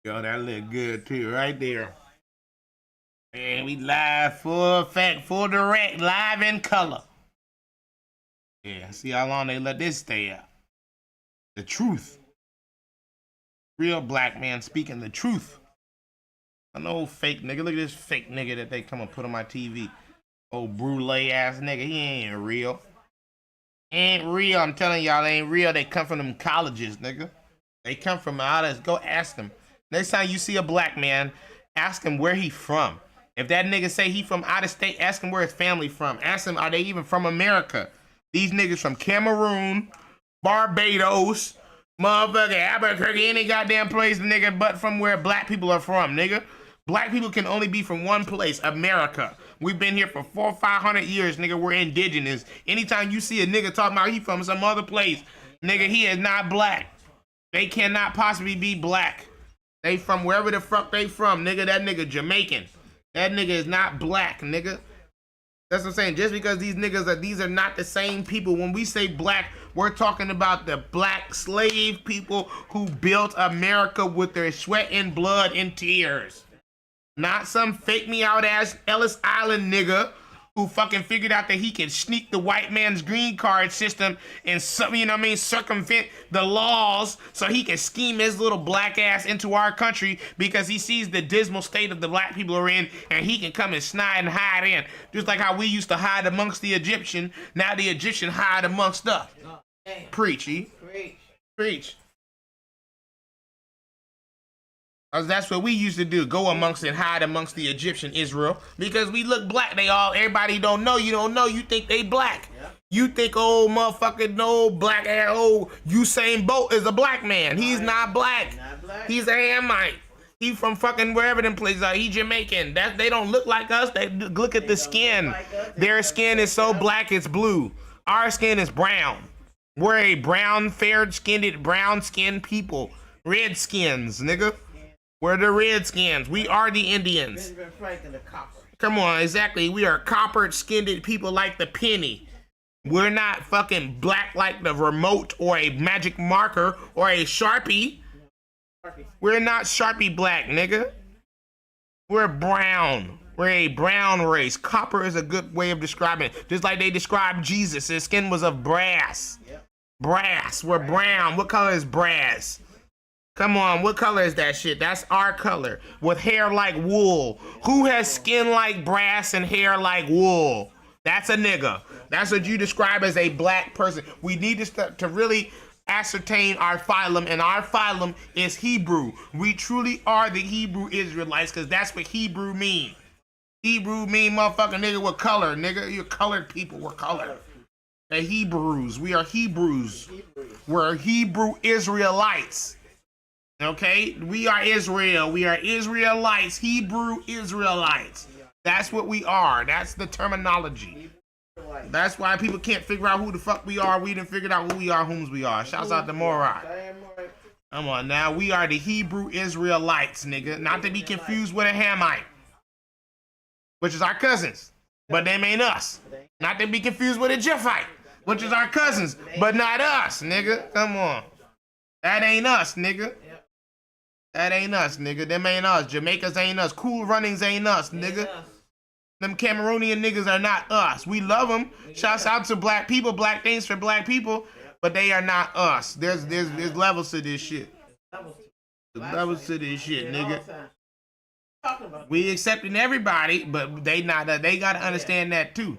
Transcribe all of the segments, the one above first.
Yo, that look good too, right there. And we live, full effect, full direct, live in color. Yeah, see how long they let this stay out. The truth. Real black man speaking the truth. I know fake nigga. Look at this fake nigga that they come and put on my TV. Old brulee ass nigga. He ain't real. Ain't real. I'm telling y'all, they ain't real. They come from them colleges, nigga. They come from out of. Go ask them. Next time you see a black man, ask him where he from. If that nigga say he from out of state, ask him where his family from. Ask him, are they even from America? These niggas from Cameroon, Barbados, motherfucker, Albuquerque, any goddamn place, nigga, but from where black people are from, nigga. Black people can only be from one place, America. We've been here for 400 or 500 years, nigga. We're indigenous. Anytime you see a nigga talking about he from some other place, nigga, he is not black. They cannot possibly be black. They from wherever the fuck they from, nigga. That nigga Jamaican. That nigga is not black, nigga. That's what I'm saying. Just because these niggas are, these are not the same people. When we say black, we're talking about the black slave people who built America with their sweat and blood and tears. Not some fake me out ass Ellis Island nigga who fucking figured out that he can sneak the white man's green card system and some, you know what I mean, circumvent the laws so he can scheme his little black ass into our country because he sees the dismal state of the black people are in and he can come and snide and hide in. Just like how we used to hide amongst the Egyptian, now the Egyptian hide amongst us. Preach, E. Preach. That's what we used to do. Go amongst and hide amongst the Egyptian Israel. Because we look black. Everybody don't know. You don't know. You think they black. Yep. You think old motherfucking no black ass old Usain Bolt is a black man. He's not black. He's a Hamite. He from fucking wherever them places are. He Jamaican. They don't look like us. They look at the skin. Their skin is so black it's blue. Our skin is brown. We're a brown, fair-skinned, brown-skinned people. Redskins, nigga. We're the Redskins. We are the Indians. Come on, exactly. We are copper-skinned people like the penny. We're not fucking black like the remote or a magic marker or a Sharpie. We're not Sharpie black, nigga. We're brown. We're a brown race. Copper is a good way of describing it. Just like they described Jesus. His skin was of brass. Brass. We're brown. What color is brass? Come on, what color is that shit? That's our color. With hair like wool. Who has skin like brass and hair like wool? That's a nigga. That's what you describe as a black person. We need to really ascertain our phylum, and our phylum is Hebrew. We truly are the Hebrew Israelites, because that's what Hebrew mean. Hebrew mean motherfucking nigga with color. Nigga, you're colored people. We're colored. The Hebrews. We are Hebrews. We're Hebrew Israelites. Okay, we are Israel. We are Israelites, Hebrew Israelites. That's what we are. That's the terminology. That's why people can't figure out who the fuck we are. We didn't figure out who we are, whom's we are. Shouts out to Morai. Come on now, we are the Hebrew Israelites, nigga. Not to be confused with a Hamite, which is our cousins, but them ain't us. Not to be confused with a Japhite, which is our cousins, but not us, nigga. Come on. That ain't us, nigga. That ain't us, nigga. Them ain't us. Jamaicans ain't us. Cool Runnings ain't us, nigga. Them Cameroonian niggas are not us. We love them. Shouts out to black people, black things for black people, but they are not us. There's levels to this shit. There's levels to this shit, nigga. We accepting everybody, but they not. They gotta understand that too.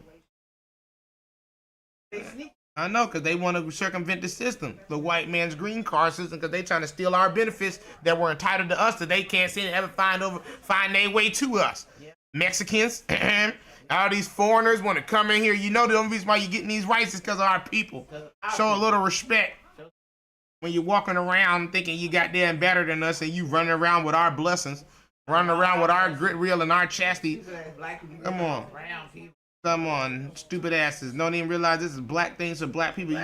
I know, because they want to circumvent the system, the white man's green card system, because they trying to steal our benefits that were entitled to us that they can't seem to ever find their way to us. Mexicans, all these foreigners want to come in here. You know the only reason why you're getting these rights is because of our people. Show a little respect. When you're walking around thinking you goddamn better than us and you running around with our blessings, running around with our grit reel and our chastity. Come on. Come on, stupid asses. Don't even realize this is black things for black people.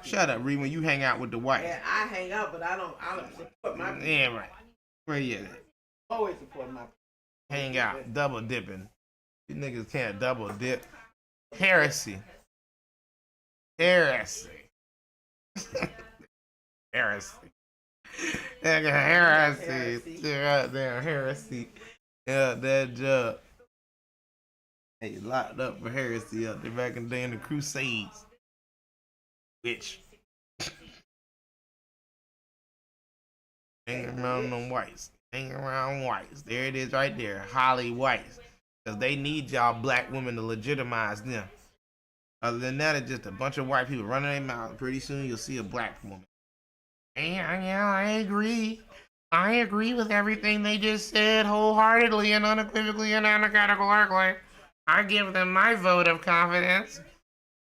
Shut up, Reed, when you hang out with the whites. Yeah, I hang out, but I don't support my people. Yeah, right. Where you at? Always support my people. Hang out, double dipping. These niggas can't double dip. Heresy. Heresy. Heresy. Heresy. Goddamn heresy. Yeah, that job. Hey, locked up for heresy up there back in the day in the Crusades. Bitch. Hanging around them whites. Hanging around whites. There it is right there. Holly whites. Because they need y'all black women to legitimize them. Other than that, it's just a bunch of white people running their mouth. Pretty soon you'll see a black woman. Yeah, I agree. I agree with everything they just said wholeheartedly and unequivocally and categorically. I give them my vote of confidence.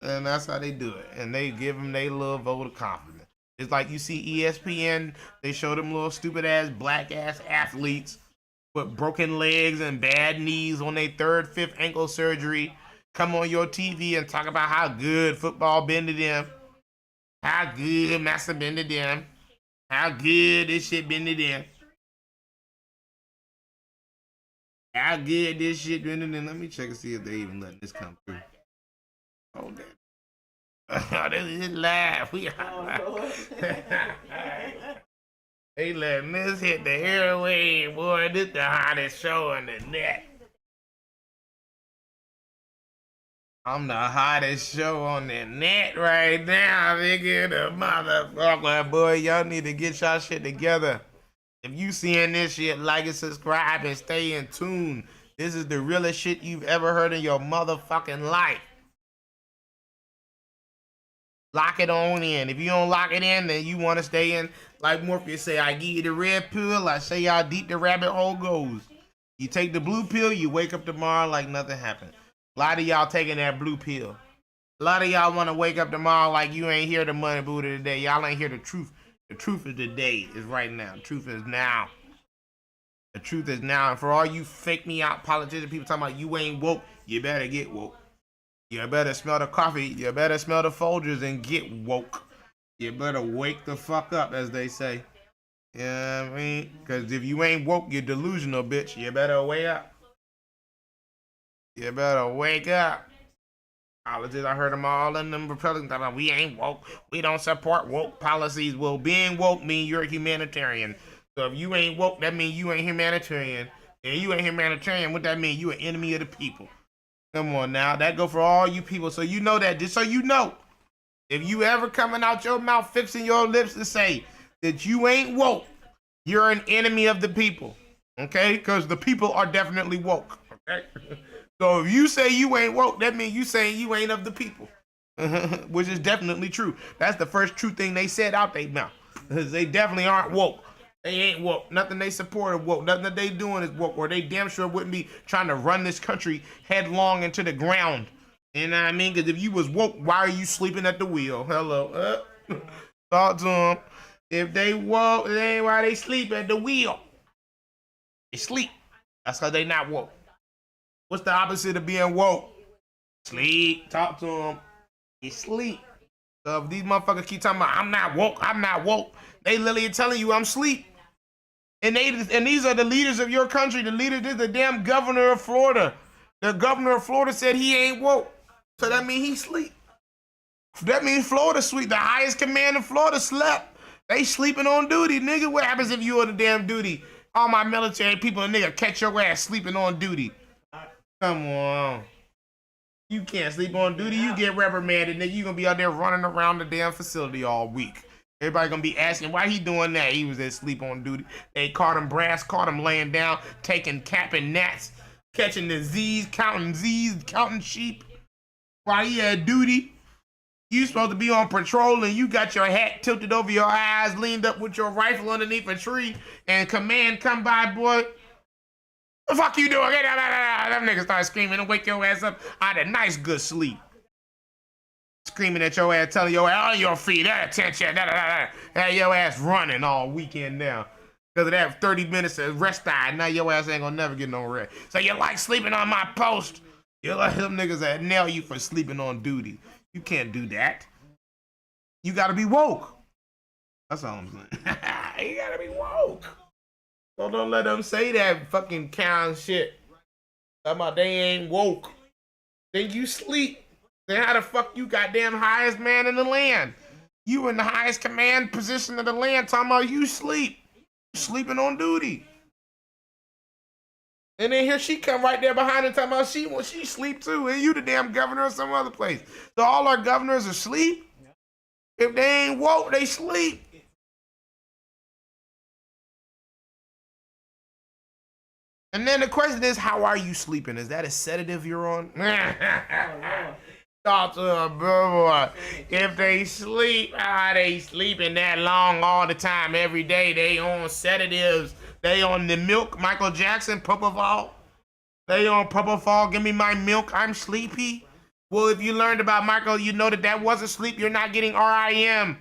And that's how they do it. And they give them their little vote of confidence. It's like you see ESPN, they show them little stupid ass black ass athletes with broken legs and bad knees on their third, fifth ankle surgery come on your TV and talk about how good football been to them, how good Master been to them, how good this shit been to them, how good this shit been to them. Let me check and see if they even letting this come through. Oh, damn. Oh, this is live. We are live. They letting this hit the airway, boy. This the hottest show on the net. I'm the hottest show on the net right now, nigga. The motherfucker, boy. Y'all need to get y'all shit together. If you seeing this shit, like and subscribe and stay in tune. This is the realest shit you've ever heard in your motherfucking life. Lock it on in. If you don't lock it in, then you want to stay in. Like Morpheus say, I give you the red pill. I say how deep the rabbit hole goes. You take the blue pill, you wake up tomorrow like nothing happened. A lot of y'all taking that blue pill. A lot of y'all want to wake up tomorrow like you ain't hear the money Buddha today. Y'all ain't hear the truth. The truth of the day is right now. The truth is now. The truth is now. And for all you fake me out politicians, people talking about you ain't woke, you better get woke. You better smell the coffee. You better smell the Folgers and get woke. You better wake the fuck up, as they say. You know what I mean? Because if you ain't woke, you're delusional, bitch. You better wake up. You better wake up. Politics, I heard them all in them Republicans talking about we ain't woke. We don't support woke policies. Well, being woke means you're a humanitarian. So if you ain't woke, that means you ain't humanitarian. And you ain't humanitarian, what that mean? You an enemy of the people. Come on now. That go for all you people. So you know that. Just so you know. If you ever coming out your mouth fixing your lips to say that you ain't woke, you're an enemy of the people. Okay? Because the people are definitely woke. Okay? So if you say you ain't woke, that means you saying you ain't of the people. Which is definitely true. That's the first true thing they said out their mouth. They definitely aren't woke. They ain't woke. Nothing they support is woke. Nothing that they doing is woke. Or they damn sure wouldn't be trying to run this country headlong into the ground. You know what I mean? Because if you was woke, why are you sleeping at the wheel? Hello. Talk to them. If they woke, it ain't why they sleep at the wheel. They sleep. That's because they not woke. What's the opposite of being woke? Sleep. Talk to them. You sleep. So if these motherfuckers keep talking about, I'm not woke, they literally telling you I'm sleep. And these are the leaders of your country. The leader is the damn governor of Florida. The governor of Florida said he ain't woke. So that means he sleep. That means Florida sleep. The highest command in Florida slept. They sleeping on duty, nigga. What happens if you on the damn duty? All my military people, nigga, catch your ass sleeping on duty. Come on. You can't sleep on duty. You get reprimanded, nigga. You gonna be out there running around the damn facility all week. Everybody gonna be asking why he doing that. He was asleep on duty. They caught him laying down, capping gnats, catching the Z's, counting sheep while he had duty. You supposed to be on patrol and you got your hat tilted over your eyes, leaned up with your rifle underneath a tree, and command come by, boy. The fuck you doing? Them niggas start screaming and wake your ass up out of nice good sleep. Screaming at your ass, telling your ass on your feet, attention, Had your ass running all weekend now. Because of that 30 minutes of rest time, now your ass ain't gonna never get no rest. So you like sleeping on my post? You like them niggas that nail you for sleeping on duty. You can't do that. You gotta be woke. That's all I'm saying. You gotta be woke. So don't let them say that fucking kind shit. Talking about they ain't woke. Then you sleep. Then how the fuck you goddamn highest man in the land? You in the highest command position of the land talking about you sleep. Sleeping on duty. And then here she come right there behind her talking about she sleep too. And you the damn governor of some other place. So all our governors are asleep. If they ain't woke, they sleep. And then the question is, how are you sleeping? Is that a sedative you're on? Talk to them, bro. If they sleep, they sleeping that long all the time, every day. They on sedatives. They on the milk, Michael Jackson, Propofol. They on Propofol, give me my milk, I'm sleepy. Well, if you learned about Michael, you know that wasn't sleep. You're not getting REM.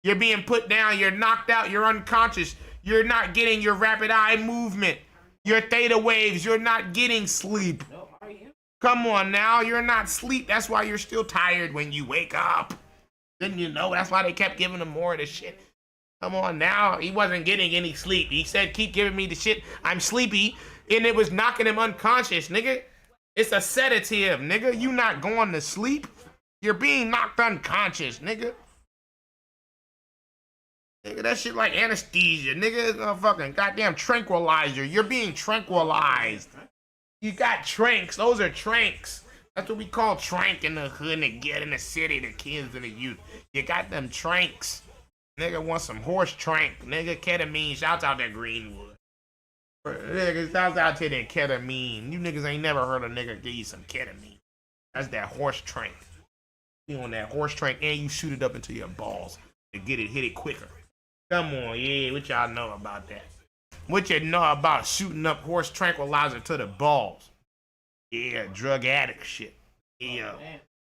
You're being put down, you're knocked out, you're unconscious. You're not getting your rapid eye movement. Your theta waves, you're not getting sleep. Come on now, you're not sleep. That's why you're still tired when you wake up. Didn't you know? That's why they kept giving him more of the shit. Come on now, he wasn't getting any sleep. He said, keep giving me the shit, I'm sleepy. And it was knocking him unconscious, nigga. It's a sedative, nigga. You not going to sleep. You're being knocked unconscious, nigga. Nigga, that shit like anesthesia, nigga. It's a fucking goddamn tranquilizer. You're being tranquilized. You got tranks. Those are tranks. That's what we call trank in the hood and the get in the city, the kids and the youth. You got them tranks. Nigga want some horse trank. Nigga, ketamine. Shouts out that Greenwood. Nigga, shouts out to that ketamine. You niggas ain't never heard a nigga give you some ketamine. That's that horse trank. You on that horse trank and you shoot it up into your balls to get it, hit it quicker. Come on, yeah, what y'all know about that? What you know about shooting up horse tranquilizer to the balls? Yeah, drug addict shit. Yeah,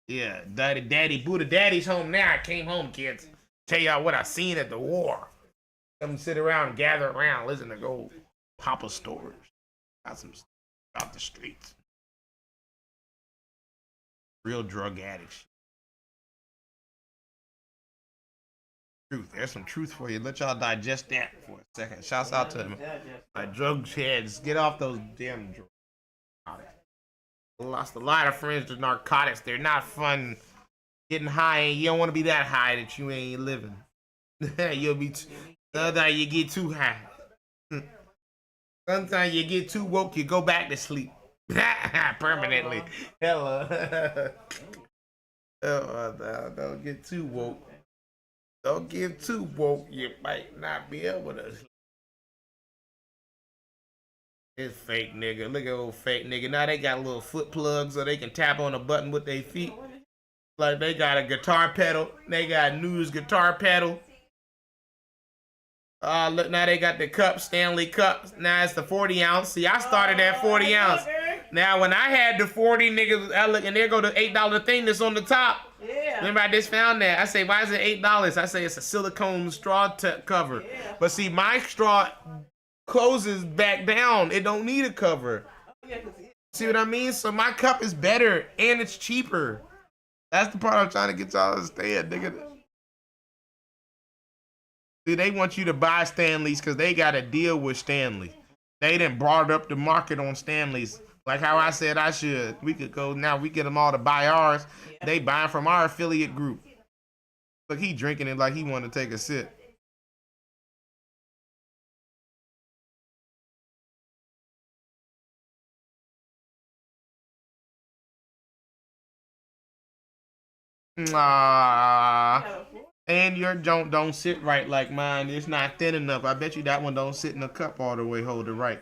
yeah. Buddha Daddy's home now. I came home, kids. Tell y'all what I seen at the war. Come sit around, gather around, listen to go Papa stories. Got some stuff off the streets. Real drug addict shit. Truth. There's some truth for you. Let y'all digest that for a second. Shouts out to them. My drug heads. Get off those damn drugs. Lost a lot of friends to narcotics. They're not fun. Getting high, you don't want to be that high that you ain't living. You'll be. Sometimes you get too high. Sometimes you get too woke. You go back to sleep permanently. Hello. Don't get too woke. Don't get too woke. You might not be able to. It's fake nigga. Look at old fake nigga. Now they got little foot plugs so they can tap on a button with their feet. Like they got a guitar pedal. They got News guitar pedal. Look, now they got the cup, Stanley cups. Now it's the 40 ounce. See, I started at 40 ounce. Now when I had the 40, niggas, I look and there go the $8 thing that's on the top. Yeah. Remember I just found that. I say, why is it $8? I say it's a silicone straw cover. Yeah. But see, my straw closes back down. It don't need a cover. See what I mean? So my cup is better and it's cheaper. That's the part I'm trying to get y'all to understand, nigga. See, they want you to buy Stanleys because they got a deal with Stanley. They done brought up the market on Stanleys. Like how I said I should. We could go now. We get them all to buy ours. Yeah. They buying from our affiliate group. Look, he drinking it like he want to take a sip. And your joint don't sit right like mine. It's not thin enough. I bet you that one don't sit in the cup all the way, hold it right.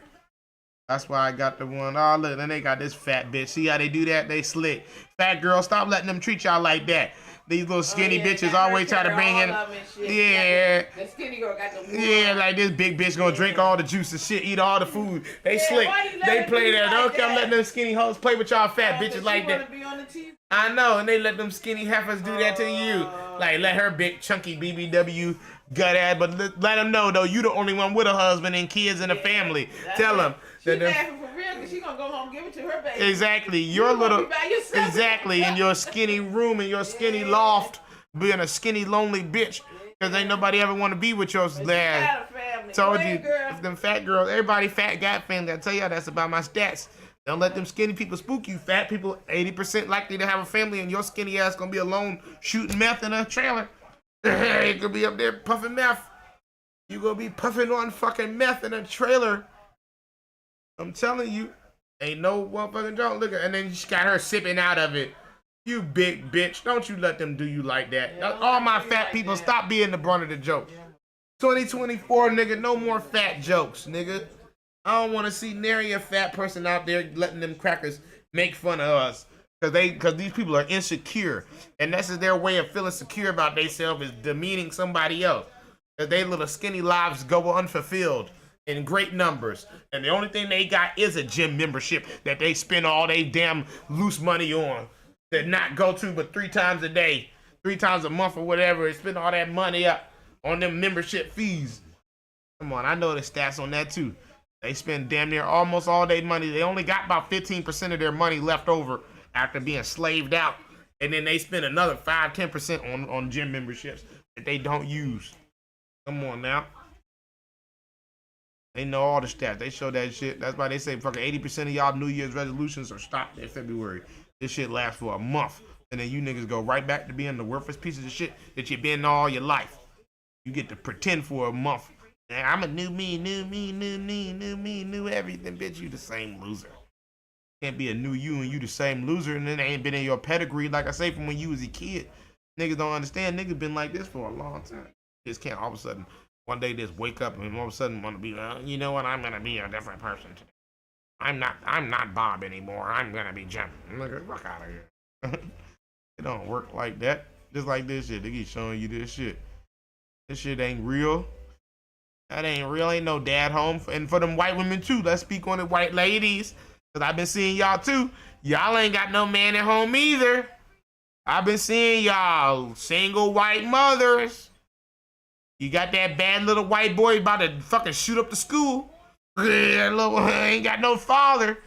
That's why I got the one. Oh, look, then they got this fat bitch. See how they do that? They slick. Fat girl, stop letting them treat y'all like that. These little skinny bitches always try to bring in. Yeah. The skinny girl got the wood. Yeah, like this big bitch gonna drink all the juice and shit, eat all the food. They slick. They play that. Don't come let them skinny hoes play with y'all fat bitches like that. I know, and they let them skinny heifers do that to you. Like, let her big, chunky BBW gut ass, but let them know, though, you the only one with a husband and kids and a family. Tell them. She laughing for real because she gonna go home and give it to her baby. Exactly. Your little, exactly, in your skinny room, in your skinny loft, being a skinny, lonely bitch, because ain't nobody ever want to be with your lad. Told you, them fat girls, everybody fat got family. I tell y'all that's about my stats. Don't let them skinny people spook you. Fat people, 80% likely to have a family, and your skinny ass gonna be alone shooting meth in a trailer. You could be up there puffing meth. You gonna be puffing on fucking meth in a trailer. I'm telling you, ain't no motherfucking joke. Look at, and then she got her sipping out of it. You big bitch, don't you let them do you like that. Yeah, All my fat like people, that. stop being the brunt of the joke. Yeah. 2024, nigga, no more fat jokes, nigga. I don't want to see nary a fat person out there letting them crackers make fun of us. Cause these people are insecure. And this is their way of feeling secure about themselves, is demeaning somebody else. Cause they little skinny lives go unfulfilled in great numbers. And the only thing they got is a gym membership that they spend all they damn loose money on. That not go to but 3 times a day, 3 times a month or whatever, and spend all that money up on them membership fees. Come on, I know the stats on that too. They spend damn near almost all their money. They only got about 15% of their money left over after being slaved out. And then they spend another 5-10% on gym memberships that they don't use. Come on now. They know all the stats. They show that shit. That's why they say fucking 80% of y'all New Year's resolutions are stopped in February. This shit lasts for a month. And then you niggas go right back to being the worthless pieces of shit that you've been all your life. You get to pretend for a month. And I'm a new me, new me, new me, new me, new everything. Bitch, you the same loser. Can't be a new you and you the same loser, and then they ain't been in your pedigree, like I say, from when you was a kid. Niggas don't understand. Niggas been like this for a long time. Just can't all of a sudden, one day just wake up and all of a sudden want to be, you know what, I'm gonna be a different person today. I'm not Bob anymore. I'm gonna be Jim. Nigga, fuck out of here. It don't work like that. Just like this shit. They keep showing you this shit. This shit ain't real. That ain't real. Ain't no dad home. And for them white women too. Let's speak on the white ladies. Cause I've been seeing y'all too. Y'all ain't got no man at home either. I've been seeing y'all single white mothers. You got that bad little white boy about to fucking shoot up the school. Ain't got no father.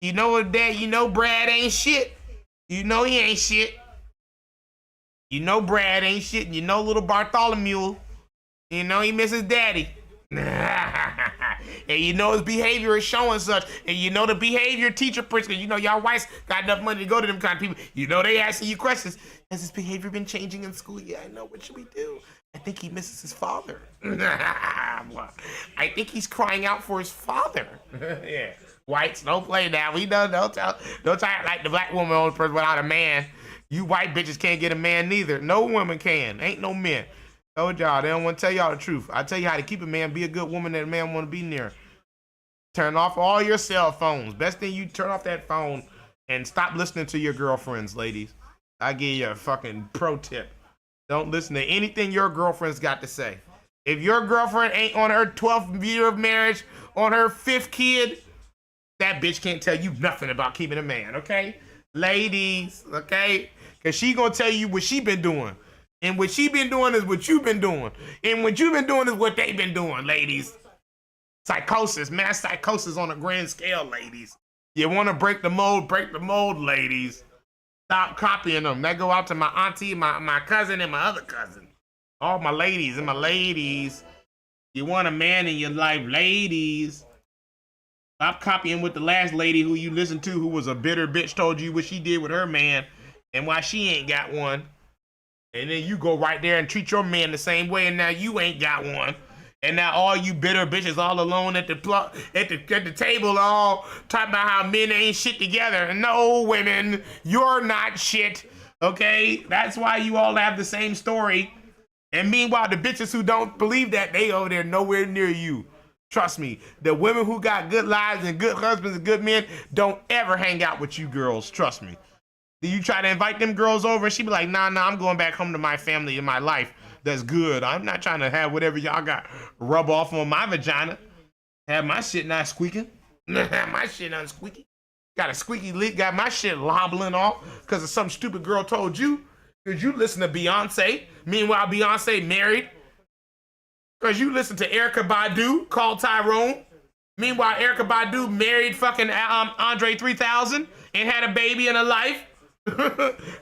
You know what, Dad? You know Brad ain't shit. You know he ain't shit. You know Brad ain't shit. And you know little Bartholomew. You know he misses daddy. And you know his behavior is showing such. And you know the behavior teacher principal. You know y'all whites got enough money to go to them kind of people. You know they asking you questions. Has his behavior been changing in school? Yeah, I know. What should we do? I think he misses his father. I think he's crying out for his father. Yeah. Whites, don't play now. We don't try like the black woman only person without a man. You white bitches can't get a man neither. No woman can. Ain't no men. Told y'all, they don't want to tell y'all the truth. I tell you how to keep a man, be a good woman that a man want to be near. Turn off all your cell phones. Best thing, you turn off that phone and stop listening to your girlfriends, ladies. I give you a fucking pro tip. Don't listen to anything your girlfriend's got to say. If your girlfriend ain't on her 12th year of marriage, on her 5th kid, that bitch can't tell you nothing about keeping a man, okay? Ladies, okay? Because she gonna tell you what she been doing. And what she been doing is what you been doing. And what you been doing is what they been doing, ladies. Psychosis, mass psychosis on a grand scale, ladies. You want to break the mold, ladies. Stop copying them. That go out to my auntie, my cousin, and my other cousin. All my ladies and my ladies. You want a man in your life, ladies. Stop copying what the last lady who you listened to, who was a bitter bitch, told you what she did with her man and why she ain't got one. And then you go right there and treat your man the same way, and now you ain't got one. And now all you bitter bitches all alone at the table, all talking about how men ain't shit together. No, women, you're not shit. Okay, that's why you all have the same story. And meanwhile, the bitches who don't believe that, they over there nowhere near you. Trust me, the women who got good lives and good husbands and good men don't ever hang out with you girls. Trust me. You try to invite them girls over and she be like, nah, I'm going back home to my family and my life. That's good. I'm not trying to have whatever y'all got rub off on my vagina. Have my shit not squeaking. My shit not squeaky. Got a squeaky leak, got my shit lobbling off because of some stupid girl told you. Because you listen to Beyonce. Meanwhile, Beyonce married. Because you listen to Erykah Badu, called Tyrone. Meanwhile, Erykah Badu married fucking Andre 3000 and had a baby and a life.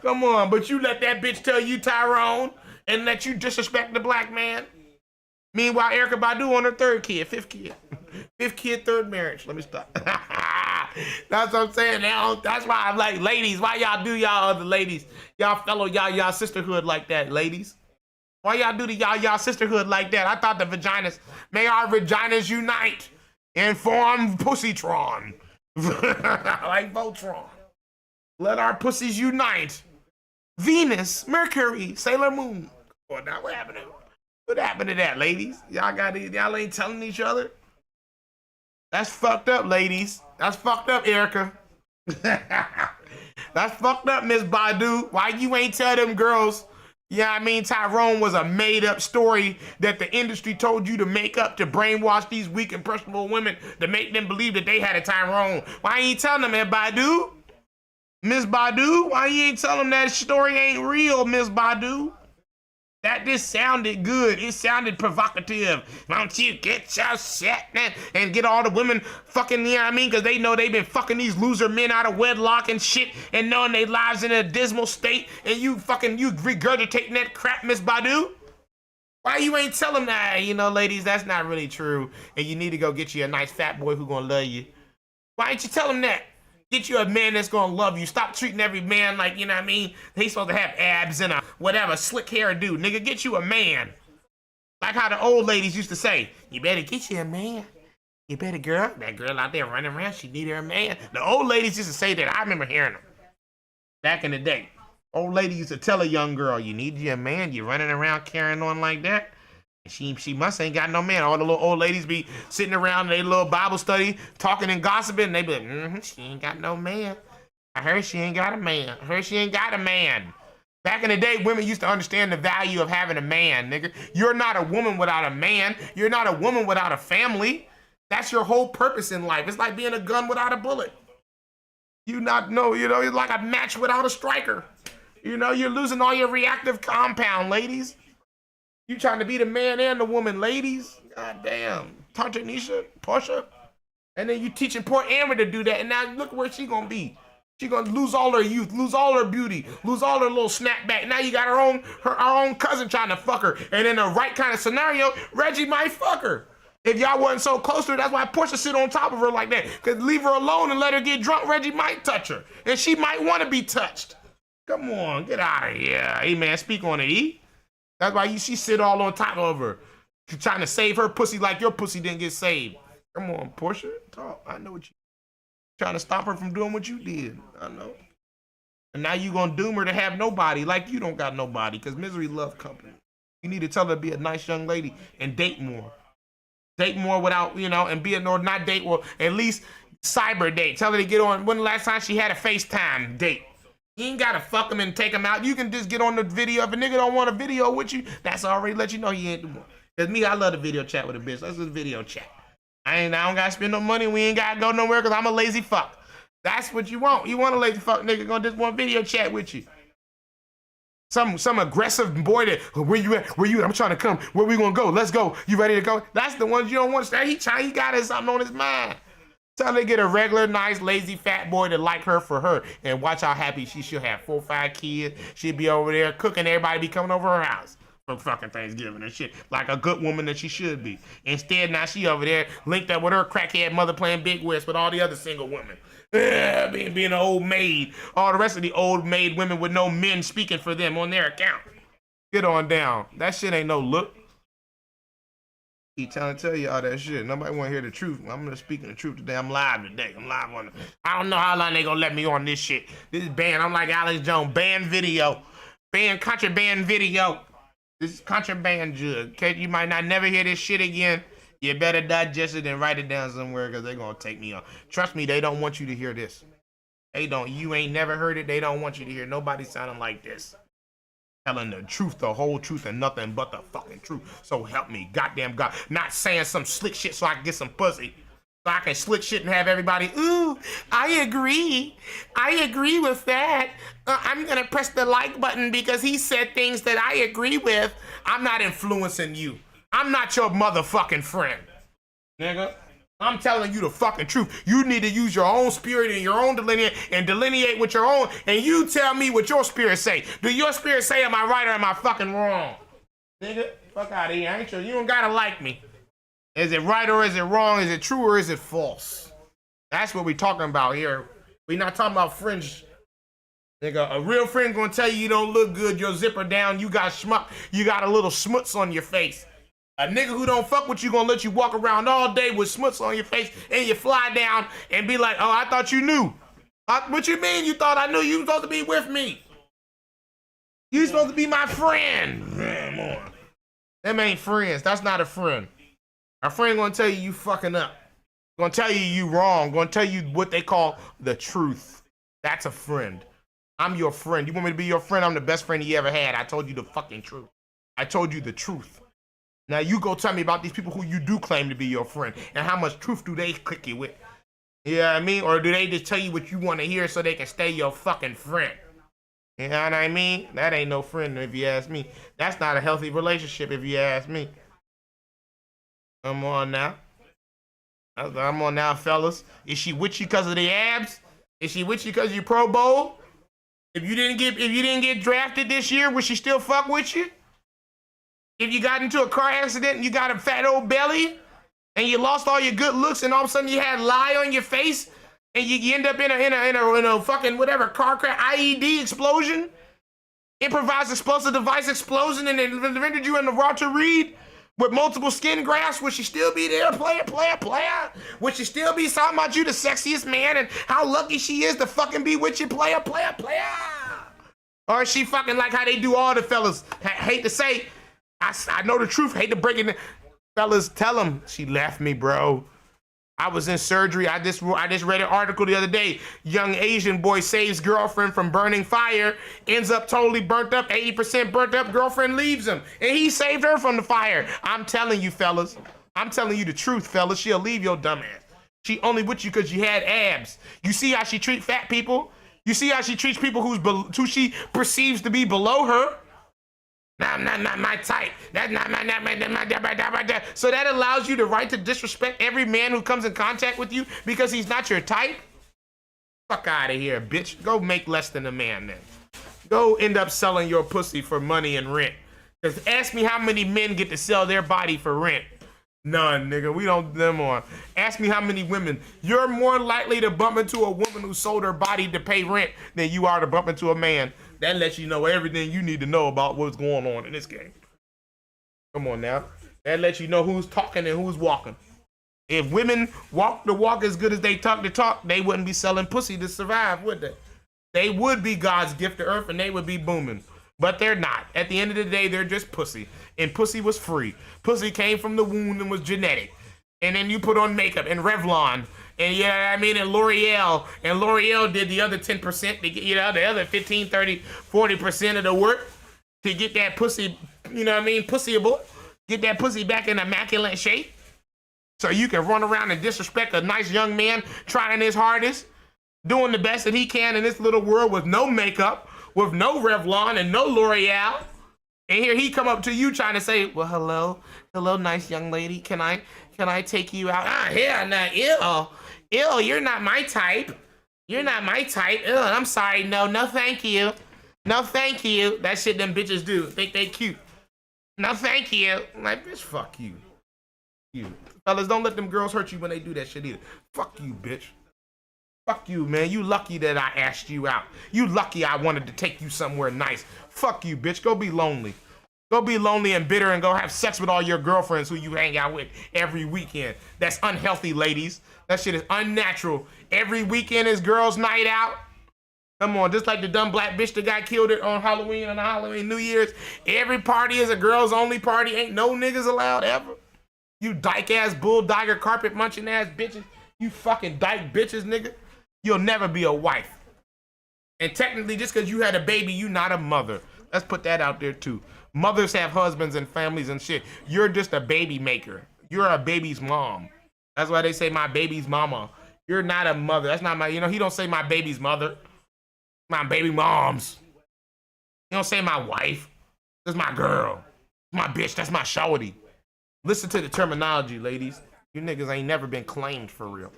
Come on, but you let that bitch tell you Tyrone and let you disrespect the black man. Meanwhile, Erykah Badu on her 3rd kid, 5th kid. 5th kid, 3rd marriage. Let me stop. That's what I'm saying now. That's why I'm like, ladies, why y'all do y'all other ladies? Y'all fellow, y'all sisterhood like that, ladies. Why y'all do the y'all sisterhood like that? I thought the vaginas, may our vaginas unite and form Pussytron. Like Voltron. Let our pussies unite. Venus, Mercury, Sailor Moon. Well, now what happened to that, ladies? Y'all ain't telling each other? That's fucked up, ladies. That's fucked up, Erica. That's fucked up, Miss Badu. Why you ain't tell them girls, yeah, I mean, Tyrone was a made-up story that the industry told you to make up to brainwash these weak, impressionable women to make them believe that they had a Tyrone. Why you ain't telling them that, Badu? Miss Badu, why you ain't telling them that story ain't real, Miss Badu? That just sounded good. It sounded provocative. Why don't you get your shit and get all the women fucking, you know what I mean? Because they know they've been fucking these loser men out of wedlock and shit and knowing their lives in a dismal state and you regurgitating that crap, Miss Badu? Why you ain't tell them that? You know, ladies, that's not really true. And you need to go get you a nice fat boy who gonna love you. Why ain't you tell them that? Get you a man that's gonna love you. Stop treating every man like, you know what I mean? He's supposed to have abs and a whatever, slick hair dude. Nigga, get you a man. Like how the old ladies used to say, you better get you a man. You better, girl. That girl out there running around, she need her a man. The old ladies used to say that. I remember hearing them. Back in the day. Old lady used to tell a young girl, you need you a man. You running around carrying on like that. She must ain't got no man. All the little old ladies be sitting around in their little Bible study, talking and gossiping, and they be like, she ain't got no man. I heard she ain't got a man. I heard she ain't got a man. Back in the day, women used to understand the value of having a man, nigga. You're not a woman without a man. You're not a woman without a family. That's your whole purpose in life. It's like being a gun without a bullet. You not know, you know, it's like a match without a striker. You know, you're losing all your reactive compound, ladies. You trying to be the man and the woman, ladies. God damn. Tanta Nisha, Portia. And then you teaching poor Amber to do that. And now look where she gonna be. She gonna lose all her youth, lose all her beauty, lose all her little snapback. Now you got her own cousin trying to fuck her. And in the right kind of scenario, Reggie might fuck her. If y'all wasn't so close to her, that's why Portia sit on top of her like that. Cause leave her alone and let her get drunk, Reggie might touch her. And she might want to be touched. Come on, get out of here. Hey man, speak on it, E. That's why she sit all on top of her. Trying to save her pussy like your pussy didn't get saved. Come on, Portia, talk. I know what you trying to stop her from doing what you did. I know. And now you gonna doom her to have nobody like you don't got nobody because misery love company. You need to tell her to be a nice young lady and date more. Date more without, you know, and be a, or not date, or at least cyber date. Tell her to get on, when the last time she had a FaceTime date? You ain't gotta fuck him and take him out. You can just get on the video. If a nigga don't want a video with you, that's already let you know he ain't the one. Cause me, I love the video chat with a bitch. Let's just video chat. I don't gotta spend no money. We ain't gotta go nowhere cause I'm a lazy fuck. That's what you want. You want a lazy fuck nigga gonna just want video chat with you. Some aggressive boy that, where you at? Where you at? I'm trying to come. Where we gonna go? Let's go. You ready to go? That's the ones you don't want to stay. He got something on his mind. Tell her to get a regular, nice, lazy, fat boy to like her for her. And watch how happy she'll have 4 or 5 kids. She'll be over there cooking. Everybody be coming over her house for fucking Thanksgiving and shit. Like a good woman that she should be. Instead, now she over there linked up with her crackhead mother playing Big West with all the other single women. Yeah, being an old maid. All the rest of the old maid women with no men speaking for them on their account. Get on down. That shit ain't no look. Keep trying to tell you all that shit. Nobody want to hear the truth. I'm just speaking the truth today. I'm live today. I'm live on it. I don't know how long they gonna let me on this shit. This is banned. I'm like Alex Jones. Banned video. Banned contraband video. This is contraband jug. Okay, you might not never hear this shit again. You better digest it and write it down somewhere because they're gonna take me on. Trust me, they don't want you to hear this. They don't. You ain't never heard it. They don't want you to hear nobody sounding like this. Telling the truth, the whole truth, and nothing but the fucking truth. So help me, goddamn God. Not saying some slick shit so I can get some pussy. So I can slick shit and have everybody, ooh, I agree. I agree with that. I'm gonna press the like button because he said things that I agree with. I'm not influencing you. I'm not your motherfucking friend. Nigga. I'm telling you the fucking truth. You need to use your own spirit and your own delineate with your own, and you tell me what your spirit say. Do your spirit say, am I right or am I fucking wrong? Nigga, fuck out of here. I ain't sure. You don't gotta like me. Is it right or is it wrong? Is it true or is it false? That's what we talking about here. We not talking about fringe Nigga, a real friend gonna tell you don't look good, your zipper down, you got schmuck, you got a little smuts on your face. A nigga who don't fuck with you gonna let you walk around all day with smuts on your face and you fly down and be like, oh, I thought you knew. What you mean you thought I knew? You supposed to be with me. You supposed to be my friend. Come on. Them ain't friends. That's not a friend. A friend gonna tell you fucking up. Gonna tell you wrong. Gonna tell you what they call the truth. That's a friend. I'm your friend. You want me to be your friend? I'm the best friend you ever had. I told you the fucking truth. I told you the truth. Now you go tell me about these people who you do claim to be your friend and how much truth do they click you with? You know what I mean? Or do they just tell you what you want to hear so they can stay your fucking friend? You know what I mean? That ain't no friend if you ask me. That's not a healthy relationship if you ask me. Come on now. I'm on now, fellas. Is she with you because of the abs? Is she with you because you Pro Bowl? If you didn't get drafted this year, would she still fuck with you? If you got into a car accident and you got a fat old belly and you lost all your good looks and all of a sudden you had lye on your face and you end up in a fucking whatever car crash, IED explosion, improvised explosive device explosion, and it rendered you in the Walter Reed with multiple skin grafts, would she still be there? Player? Would she still be talking about you the sexiest man and how lucky she is to fucking be with you? Player? Or is she fucking like how they do all the fellas? Hate to say, I know the truth, hate to break it. Fellas, tell them she left me, bro. I was in surgery. I just read an article the other day. Young Asian boy saves girlfriend from burning fire, ends up totally burnt up, 80% burnt up. Girlfriend leaves him, and he saved her from the fire. I'm telling you, fellas. I'm telling you the truth, fellas. She'll leave your dumb ass. She only with you because you had abs. You see how she treat fat people? You see how she treats people who she perceives to be below her? Not my type. That's not my. So that allows you the right to disrespect every man who comes in contact with you because he's not your type? Fuck out of here, bitch. Go make less than a man then. Go end up selling your pussy for money and rent. Because ask me how many men get to sell their body for rent. None, nigga. We don't do them on. Ask me how many women. You're more likely to bump into a woman who sold her body to pay rent than you are to bump into a man. That lets you know everything you need to know about what's going on in this game. Come on now. That lets you know who's talking and who's walking. If women walk the walk as good as they talk the talk, they wouldn't be selling pussy to survive, would they? They would be God's gift to earth and they would be booming. But they're not. At the end of the day, they're just pussy. And pussy was free. Pussy came from the womb and was genetic. And then you put on makeup and Revlon. And you know what I mean? And L'Oreal did the other 10% to get, you know, the other 15, 30, 40% of the work to get that pussy, you know what I mean? Pussyable. Get that pussy back in immaculate shape. So you can run around and disrespect a nice young man trying his hardest, doing the best that he can in this little world with no makeup, with no Revlon and no L'Oreal. And here he come up to you trying to say, well, hello, nice young lady. Can I take you out? Ah, hell no, ew, you're not my type. You're not my type. Ew, I'm sorry, no, thank you. No, thank you. That shit them bitches do. Think they cute. No, thank you. I'm like, bitch, fuck you. You. Fellas, don't let them girls hurt you when they do that shit either. Fuck you, bitch. Fuck you, man. You lucky that I asked you out. You lucky I wanted to take you somewhere nice. Fuck you, bitch. Go be lonely. Go be lonely and bitter and go have sex with all your girlfriends who you hang out with every weekend. That's unhealthy, ladies. That shit is unnatural. Every weekend is girls' night out. Come on, just like the dumb black bitch that got killed on Halloween and Halloween New Year's. Every party is a girls' only party. Ain't no niggas allowed ever. You dyke-ass, bulldogger, carpet-munching ass bitches. You fucking dyke bitches, nigga. You'll never be a wife. And technically, just because you had a baby, you not a mother. Let's put that out there, too. Mothers have husbands and families and shit. You're just a baby maker. You're a baby's mom. That's why they say my baby's mama. You're not a mother. That's not my, you know, he don't say my baby's mother. My baby mom's. He don't say my wife. That's my girl. My bitch. That's my shawty. Listen to the terminology, ladies. You niggas ain't never been claimed for real.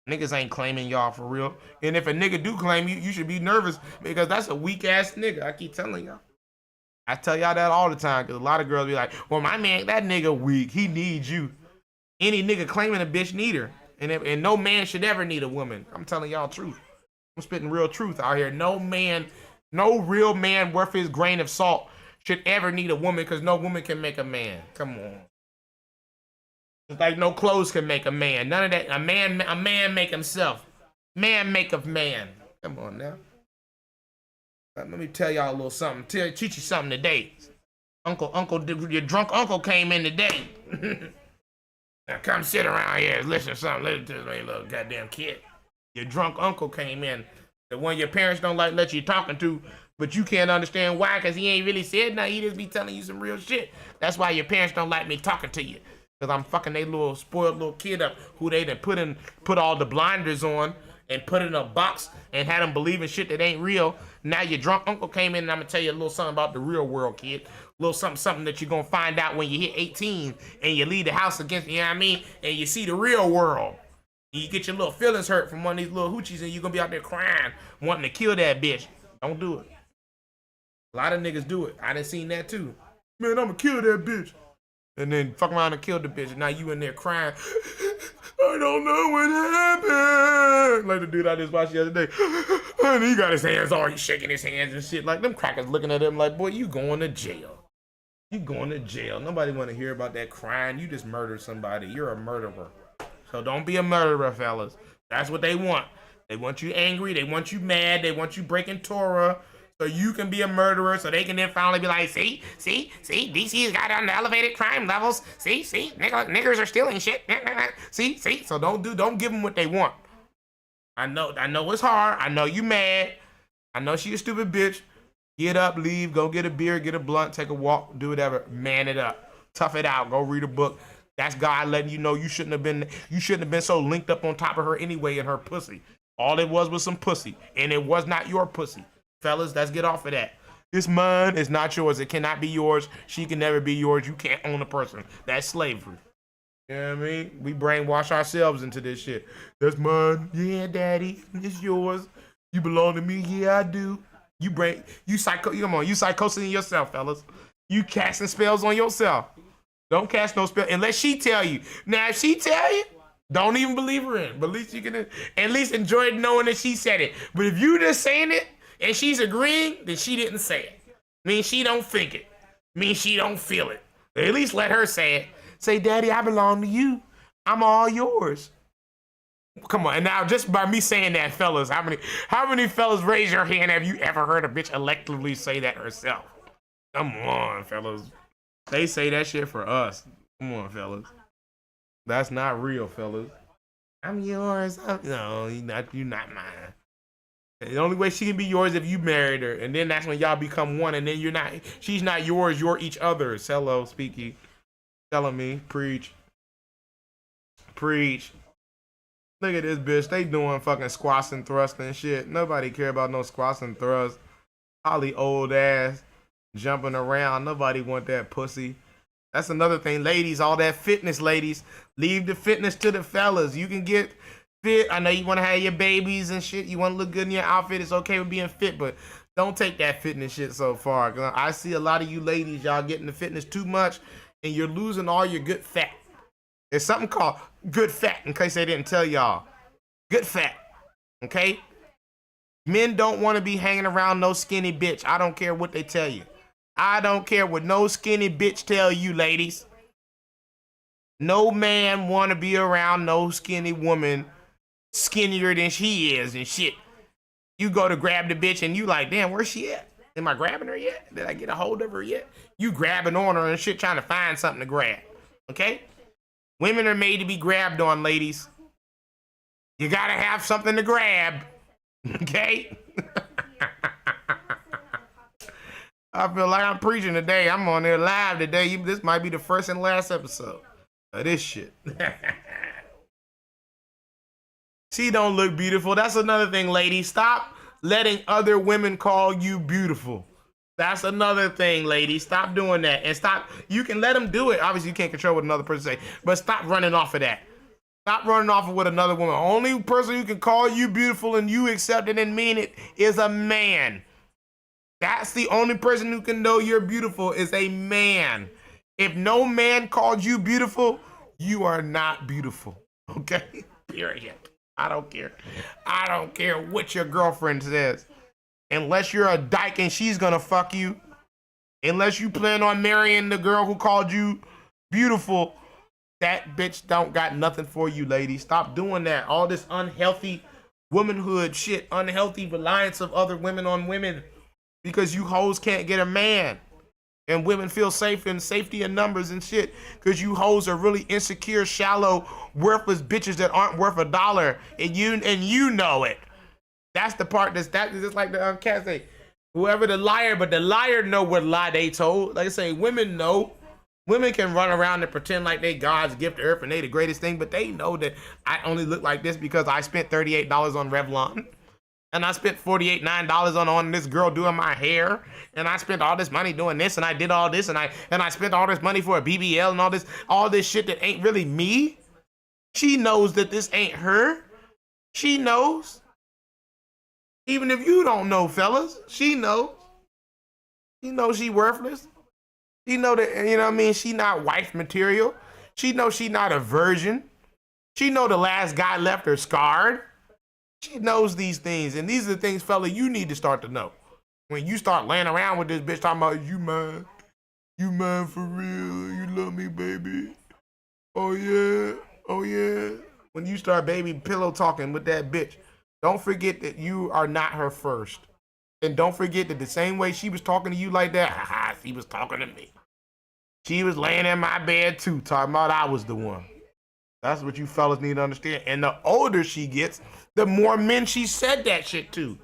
Niggas ain't claiming y'all for real. And if a nigga do claim you, you should be nervous because that's a weak ass nigga. I keep telling y'all. I tell y'all that all the time because a lot of girls be like, well, my man, that nigga weak. He needs you. Any nigga claiming a bitch need her. And no man should ever need a woman. I'm telling y'all truth. I'm spitting real truth out here. No man No real man worth his grain of salt should ever need a woman because no woman can make a man. Come on. It's like no clothes can make a man. None of that. A man make himself. Man make of man. Come on now. Let me tell y'all a little something. Teach you something today. Your drunk uncle came in today. Now come sit around here and listen to something. Listen to this little goddamn kid. Your drunk uncle came in. The one your parents don't like let you talking to, but you can't understand why, because he ain't really said nothing. He just be telling you some real shit. That's why your parents don't like me talking to you. Because I'm fucking they little spoiled little kid up who they done put all the blinders on and put in a box and had them believing shit that ain't real. Now your drunk uncle came in and I'm going to tell you a little something about the real world, kid. A little something that you're going to find out when you hit 18 and you leave the house against, you know what I mean? And you see the real world. You get your little feelings hurt from one of these little hoochies and you're going to be out there crying, wanting to kill that bitch. Don't do it. A lot of niggas do it. I done seen that too. Man, I'm going to kill that bitch. And then fuck around and kill the bitch. And now you in there crying. I don't know what happened. Like the dude I just watched the other day. And he got his hands all, he's shaking his hands and shit. Like them crackers looking at him like, boy, you going to jail. You going to jail. Nobody want to hear about that crying. You just murdered somebody. You're a murderer. So don't be a murderer, fellas. That's what they want. They want you angry. They want you mad. They want you breaking Torah so you can be a murderer so they can then finally be like, see, DC's got on the elevated crime levels. See, niggers are stealing shit. See. So don't give them what they want. I know it's hard. I know you mad. I know she a stupid bitch. Get up, leave, go get a beer, get a blunt, take a walk, do whatever. Man it up. Tough it out. Go read a book. That's God letting you know you shouldn't have been so linked up on top of her anyway in her pussy. All it was some pussy. And it was not your pussy. Fellas, let's get off of that. It's mine, it's not yours. It cannot be yours. She can never be yours. You can't own a person. That's slavery. You know what I mean? We brainwash ourselves into this shit. That's mine. Yeah, daddy. It's yours. You belong to me. Yeah, I do. You psychosing yourself, fellas. You casting spells on yourself. Don't cast no spell unless she tell you. Now, if she tell you, don't even believe her in. But at least you can at least enjoy knowing that she said it. But if you just saying it and she's agreeing, then she didn't say it. Means she don't think it. Means she don't feel it. At least let her say it. Say, Daddy, I belong to you. I'm all yours. Come on. And now, just by me saying that, fellas, how many fellas raise your hand? Have you ever heard a bitch electively say that herself? Come on, fellas. They say that shit for us. Come on, fellas. That's not real, fellas. I'm yours. No, you're not mine. The only way she can be yours if you married her, and then that's when y'all become one, and then she's not yours, you're each other's. Hello, Speaky. Telling me, preach. Look at this bitch. They doing fucking squats and thrusts and shit. Nobody care about no squats and thrusts. Holly old ass jumping around. Nobody want that pussy. That's another thing, ladies. All that fitness, ladies. Leave the fitness to the fellas. You can get fit. I know you want to have your babies and shit. You want to look good in your outfit. It's okay with being fit, but don't take that fitness shit so far. Cause I see a lot of you ladies, y'all getting the fitness too much, and you're losing all your good fat. There's something called good fat, in case they didn't tell y'all. Good fat, okay? Men don't want to be hanging around no skinny bitch. I don't care what they tell you. I don't care what no skinny bitch tell you, ladies. No man want to be around no skinny woman skinnier than she is and shit. You go to grab the bitch and you like, damn, where's she at? Am I grabbing her yet? Did I get a hold of her yet? You grabbing on her and shit, trying to find something to grab, okay? Women are made to be grabbed on, ladies. You gotta have something to grab, okay? I feel like I'm preaching today. I'm on there live today. This might be the first and last episode of this shit. She don't look beautiful. That's another thing, ladies. Stop letting other women call you beautiful. That's another thing, ladies. Stop doing that. And stop. You can let them do it. Obviously, you can't control what another person say. But stop running off of that. Stop running off of what another woman. Only person who can call you beautiful and you accept it and mean it is a man. That's the only person who can know you're beautiful is a man. If no man called you beautiful, you are not beautiful. Okay? Period. I don't care. I don't care what your girlfriend says. unless you're a dyke and she's gonna fuck you, unless you plan on marrying the girl who called you beautiful, that bitch don't got nothing for you, ladies. Stop doing that. All this unhealthy womanhood shit, unhealthy reliance of other women on women, because you hoes can't get a man. And women feel safe in safety in numbers and shit, because you hoes are really insecure, shallow, worthless bitches that aren't worth a dollar, and you know it. That's the part that's just like the cat say, whoever the liar, but the liar know what lie they told. Like I say, women know. Women can run around and pretend like they God's gift to earth and they the greatest thing, but they know that I only look like this because I spent $38 on Revlon. And I spent $9 on this girl doing my hair, and I spent all this money doing this, and I did all this, and I spent all this money for a BBL and all this shit that ain't really me. She knows that this ain't her. She knows. Even if you don't know, fellas, she knows. She knows she worthless. She know that, you know what I mean? She not wife material. She knows she not a virgin. She know the last guy left her scarred. She knows these things, and these are the things, fella, you need to start to know. When you start laying around with this bitch talking about, you mine for real, you love me, baby. Oh yeah. When you start baby pillow talking with that bitch, don't forget that you are not her first. And don't forget that the same way she was talking to you like that, she was talking to me. She was laying in my bed too, talking about I was the one. That's what you fellas need to understand. And the older she gets, the more men she said that shit to.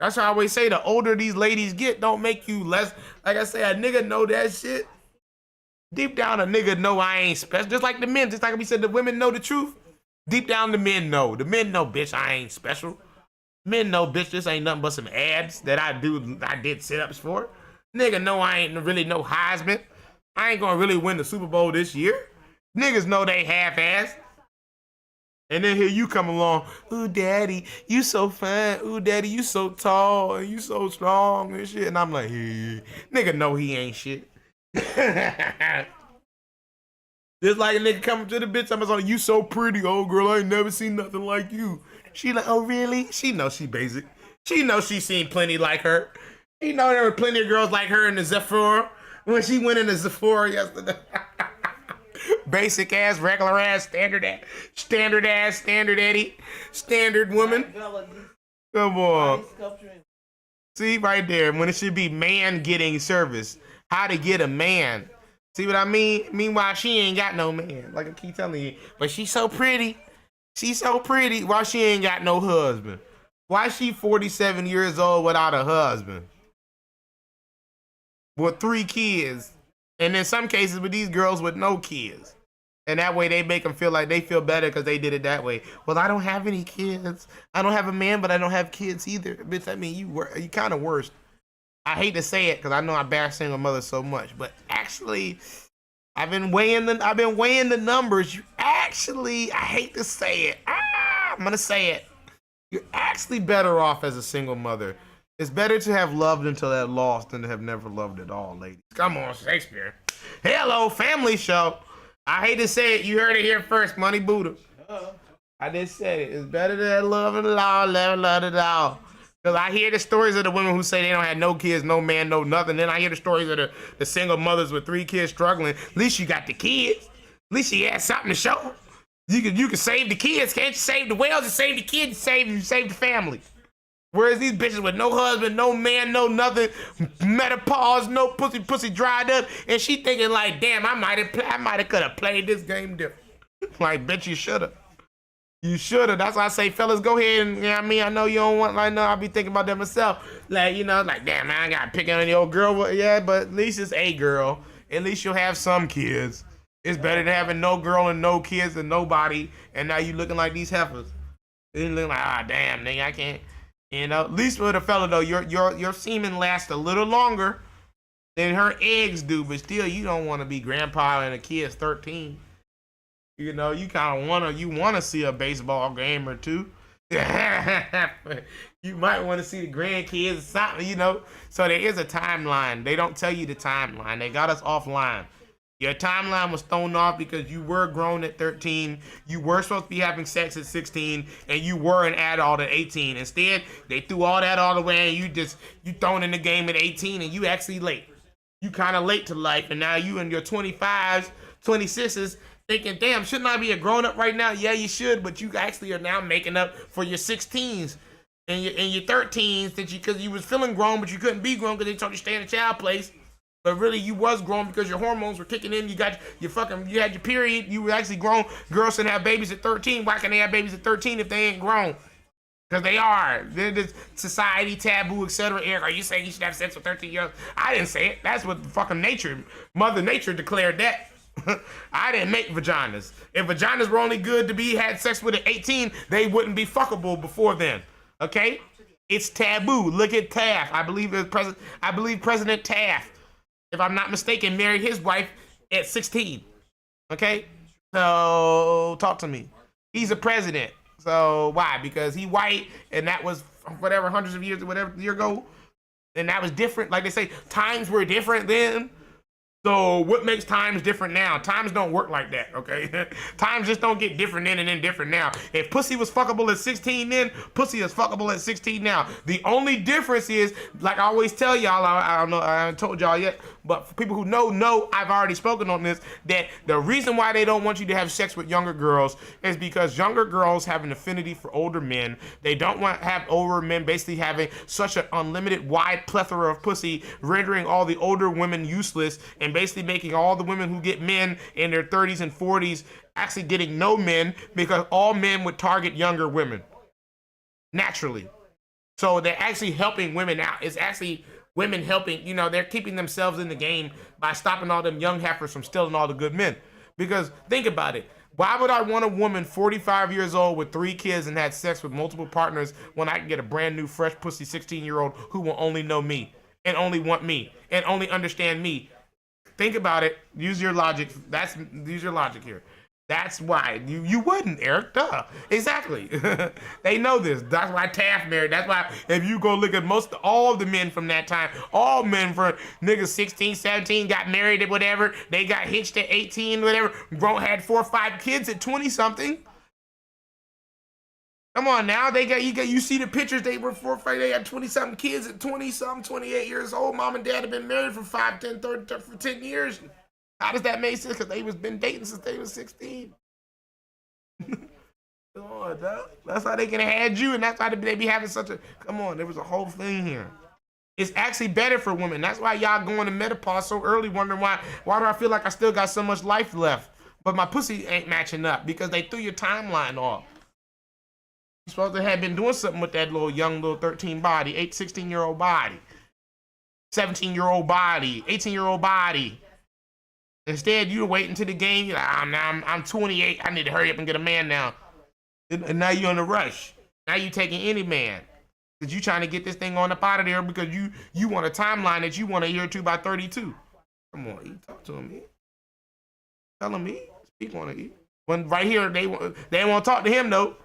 That's how I always say, the older these ladies get, don't make you less. Like I say, a nigga know that shit. Deep down, a nigga know I ain't special. Just like the men, just like we said, the women know the truth. Deep down, the men know. The men know, bitch, I ain't special. Men know, bitch, this ain't nothing but some abs that I did sit-ups for. Nigga know I ain't really no Heisman. I ain't gonna really win the Super Bowl this year. Niggas know they half-assed. And then here you come along, ooh, daddy, you so fine. Ooh, daddy, you so tall and you so strong and shit. And I'm like, hey, nigga know he ain't shit. Just like a nigga coming to the bitch, I'm like, you so pretty, old girl, I ain't never seen nothing like you. She like, oh, really? She knows she basic. She knows she seen plenty like her. She know there were plenty of girls like her in the Sephora when she went in the Sephora yesterday. Basic ass, regular ass, standard Eddie, standard woman. Come on. See right there, when it should be man getting service. How to get a man. See what I mean? Meanwhile, she ain't got no man. Like I keep telling you. But she's so pretty. She's so pretty. Why she ain't got no husband? Why she 47 years old without a husband? With 3 kids. And in some cases with these girls with no kids. And that way they make them feel like they feel better because they did it that way. Well, I don't have any kids. I don't have a man, but I don't have kids either. Bitch, I mean, you kind of worse. I hate to say it because I know I bash single mothers so much, but actually, I've been weighing the numbers. You actually, I hate to say it. I'm gonna say it. You're actually better off as a single mother. It's better to have loved until have lost than to have never loved at all, ladies. Come on, Shakespeare. Hello, family show. I hate to say it. You heard it here first, Money Buddha. I just said it. It's better to have love and law, love it all. Because I hear the stories of the women who say they don't have no kids, no man, no nothing. Then I hear the stories of the single mothers with 3 kids struggling. At least you got the kids. At least you had something to show. You can save the kids. Can't you save the whales? You save the kids. You save the family. Whereas these bitches with no husband, no man, no nothing, menopause, no pussy dried up, and she thinking like, damn, I might have could have played this game different. Like, bet you should have. You should have. That's why I say, fellas, go ahead and, you know what I mean? I know you don't want, like, no, I'll be thinking about that myself. Like, you know, like, damn, man, I got to pick on the old girl. Well, yeah, but at least it's a girl. At least you'll have some kids. It's better than having no girl and no kids and nobody, and now you looking like these heifers. You looking like, damn, nigga, I can't. You know, at least for the fella, though, your semen lasts a little longer than her eggs do, but still, you don't want to be grandpa and a kid's 13. You know, you kind of want to see a baseball game or two. You might want to see the grandkids or something, you know. So there is a timeline. They don't tell you the timeline. They got us offline. Your timeline was thrown off because you were grown at 13, you were supposed to be having sex at 16, and you were an adult at 18. Instead, they threw all that all away, and you thrown in the game at 18, and you actually late. You kind of late to life, and now you in your 25s, 26s, thinking, damn, shouldn't I be a grown up right now? Yeah, you should, but you actually are now making up for your 16s and your 13s because you was feeling grown, but you couldn't be grown because they told you to stay in a child place. But really, you was grown because your hormones were kicking in. You had your period. You were actually grown. Girls can have babies at 13. Why can they have babies at 13 if they ain't grown? Because they are. They're just society, taboo, etc. Eric, are you saying you should have sex with 13-year-olds? I didn't say it. That's what fucking nature, Mother Nature declared that. I didn't make vaginas. If vaginas were only good to be had sex with at 18, they wouldn't be fuckable before then. Okay? It's taboo. Look at Taft. I believe President Taft, if I'm not mistaken, married his wife at 16. Okay? So talk to me. He's a president. So why? Because he white, and that was whatever, hundreds of years or whatever year ago, and that was different. Like they say, times were different then. So what makes times different now? Times don't work like that, okay? Times just don't get different then and then different now. If pussy was fuckable at 16 then, pussy is fuckable at 16 now. The only difference is, like I always tell y'all, I don't know, I haven't told y'all yet, but for people who know, I've already spoken on this, that the reason why they don't want you to have sex with younger girls is because younger girls have an affinity for older men. They don't want to have older men basically having such an unlimited wide plethora of pussy, rendering all the older women useless and basically making all the women who get men in their 30s and 40s actually getting no men, because all men would target younger women naturally. So they're actually helping women out. It's actually women helping, they're keeping themselves in the game by stopping all them young heifers from stealing all the good men. Because think about it. Why would I want a woman 45 years old with 3 kids and had sex with multiple partners when I can get a brand new fresh pussy 16-year-old who will only know me and only want me and only understand me? Think about it. Use your logic. Use your logic here. That's why you wouldn't, Eric. Duh. Exactly. They know this. That's why Taft married. That's why if you go look at all the men from that time, all men from niggas 16, 17 got married at whatever. They got hitched at 18, whatever. Had 4 or 5 kids at 20 something. Come on now, you see the pictures, they were 4 or 5, they had 20 something kids at 20 something, 28 years old. Mom and dad have been married for 5, 10, 30, for 10 years. How does that make sense? Because they was been dating since they was 16. Come on, dog. That's how they can have had you, and that's why they be having such a, come on, there was a whole thing here. It's actually better for women. That's why y'all going to menopause so early, wondering why do I feel like I still got so much life left, but my pussy ain't matching up, because they threw your timeline off. You're supposed to have been doing something with that young 13 body, 16-year-old body, 17-year-old body, 18-year-old body. Instead, you're waiting to the game. You're like, I'm 28. I need to hurry up and get a man now. And now you're in a rush. Now you're taking any man. Because you're trying to get this thing on up out of there because you want a timeline that you want to hear to by 32. Come on, E. Talk to him, E. Tell him, E. Speak on it, E. When right here, they won't talk to him, though.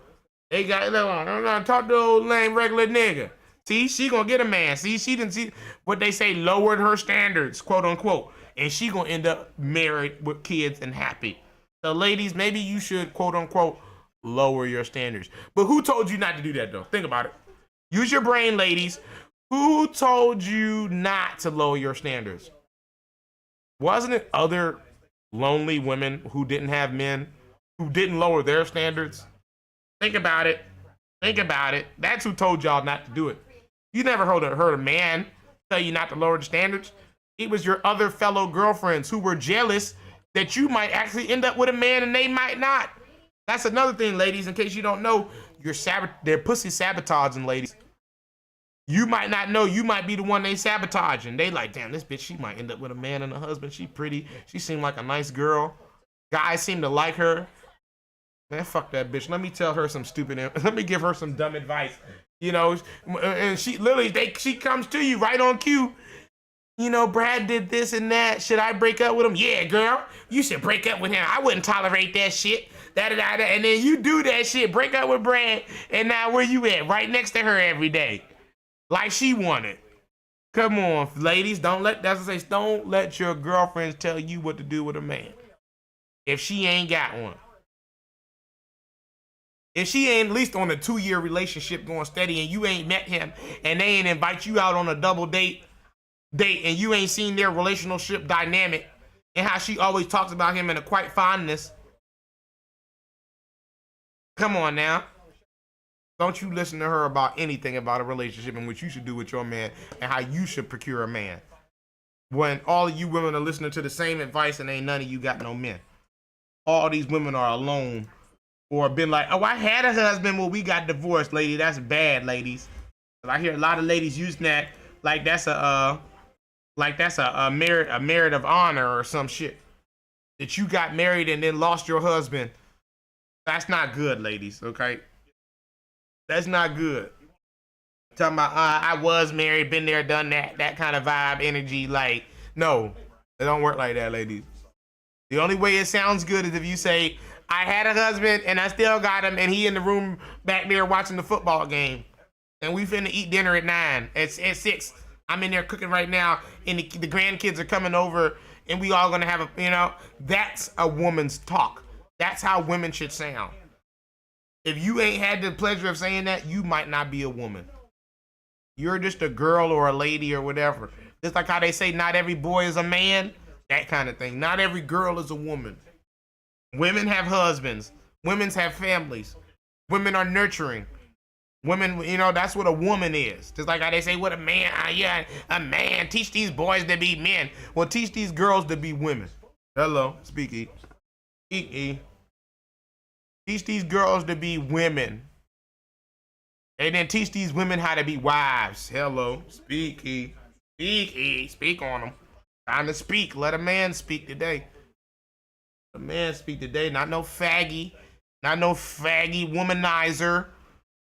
They got, I'm gonna talk to old lame regular nigga. See, she gonna get a man. See, she didn't see what they say, lowered her standards, quote unquote. And she gonna end up married with kids and happy. So ladies, maybe you should, quote unquote, lower your standards. But who told you not to do that though? Think about it. Use your brain, ladies. Who told you not to lower your standards? Wasn't it other lonely women who didn't have men, who didn't lower their standards? Think about it. Think about it. That's who told y'all not to do it. You never heard a man tell you not to lower the standards. It was your other fellow girlfriends who were jealous that you might actually end up with a man and they might not. That's another thing, ladies, in case you don't know, they're pussy sabotaging, ladies. You might not know, you might be the one they sabotaging. They like, damn, this bitch, she might end up with a man and a husband. She pretty. She seemed like a nice girl. Guys seem to like her. Man, fuck that bitch. Let me tell her some let me give her some dumb advice. And she comes to you right on cue. Brad did this and that. Should I break up with him? Yeah, girl. You should break up with him. I wouldn't tolerate that shit. Da-da-da-da. And then you do that shit. Break up with Brad. And now where you at? Right next to her every day. Like she wanted. Come on, ladies. Don't let your girlfriends tell you what to do with a man. If she ain't got one. If she ain't at least on a 2-year relationship going steady and you ain't met him and they ain't invite you out on a double date and you ain't seen their relationship dynamic and how she always talks about him in a quite fondness. Come on now. Don't you listen to her about anything about a relationship and what you should do with your man and how you should procure a man. When all of you women are listening to the same advice and ain't none of you got no men. All these women are alone or been like, oh, I had a husband when we got divorced, lady. That's bad, ladies. I hear a lot of ladies using that like that's a merit of honor or some shit. That you got married and then lost your husband. That's not good, ladies, okay? That's not good. Talking about, I was married, been there, done that kind of vibe, energy. Like, no, it don't work like that, ladies. The only way it sounds good is if you say, I had a husband and I still got him and he in the room back there watching the football game. And we finna eat dinner at 9, at 6. I'm in there cooking right now and the grandkids are coming over and we all gonna have a, that's a woman's talk. That's how women should sound. If you ain't had the pleasure of saying that, you might not be a woman. You're just a girl or a lady or whatever. Just like how they say not every boy is a man, that kind of thing. Not every girl is a woman. Women have husbands. Women have families. Women are nurturing. Women, that's what a woman is. Just like how they say, what a man, a man, teach these boys to be men. Well, teach these girls to be women. Hello, speak E. Speak E. Teach these girls to be women. And then teach these women how to be wives. Hello. Speak, E. Speak, E. Speak on them. Time to speak. Let a man speak today. A man speak today. Not no faggy. Not no faggy womanizer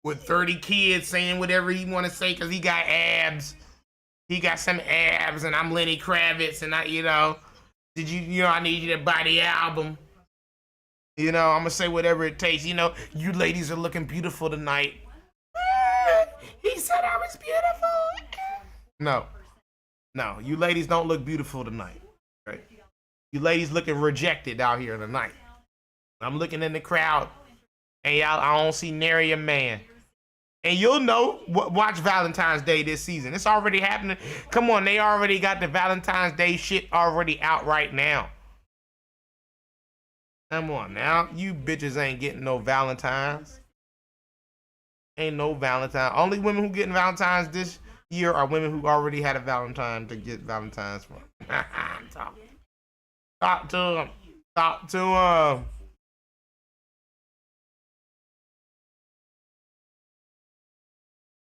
with 30 kids saying whatever he want to say because he got abs. He got some abs and I'm Lenny Kravitz and I need you to buy the album. I'm going to say whatever it takes. You ladies are looking beautiful tonight. He said I was beautiful. No, you ladies don't look beautiful tonight. Right? You ladies looking rejected out here tonight. I'm looking in the crowd and y'all, I don't see nary a man. And you'll know, watch Valentine's Day this season. It's already happening. Come on, they already got the Valentine's Day shit already out right now. Come on now, you bitches ain't getting no Valentines. Ain't no Valentine. Only women who getting Valentines this year are women who already had a Valentine to get Valentines from. Talk to them. Talk to them.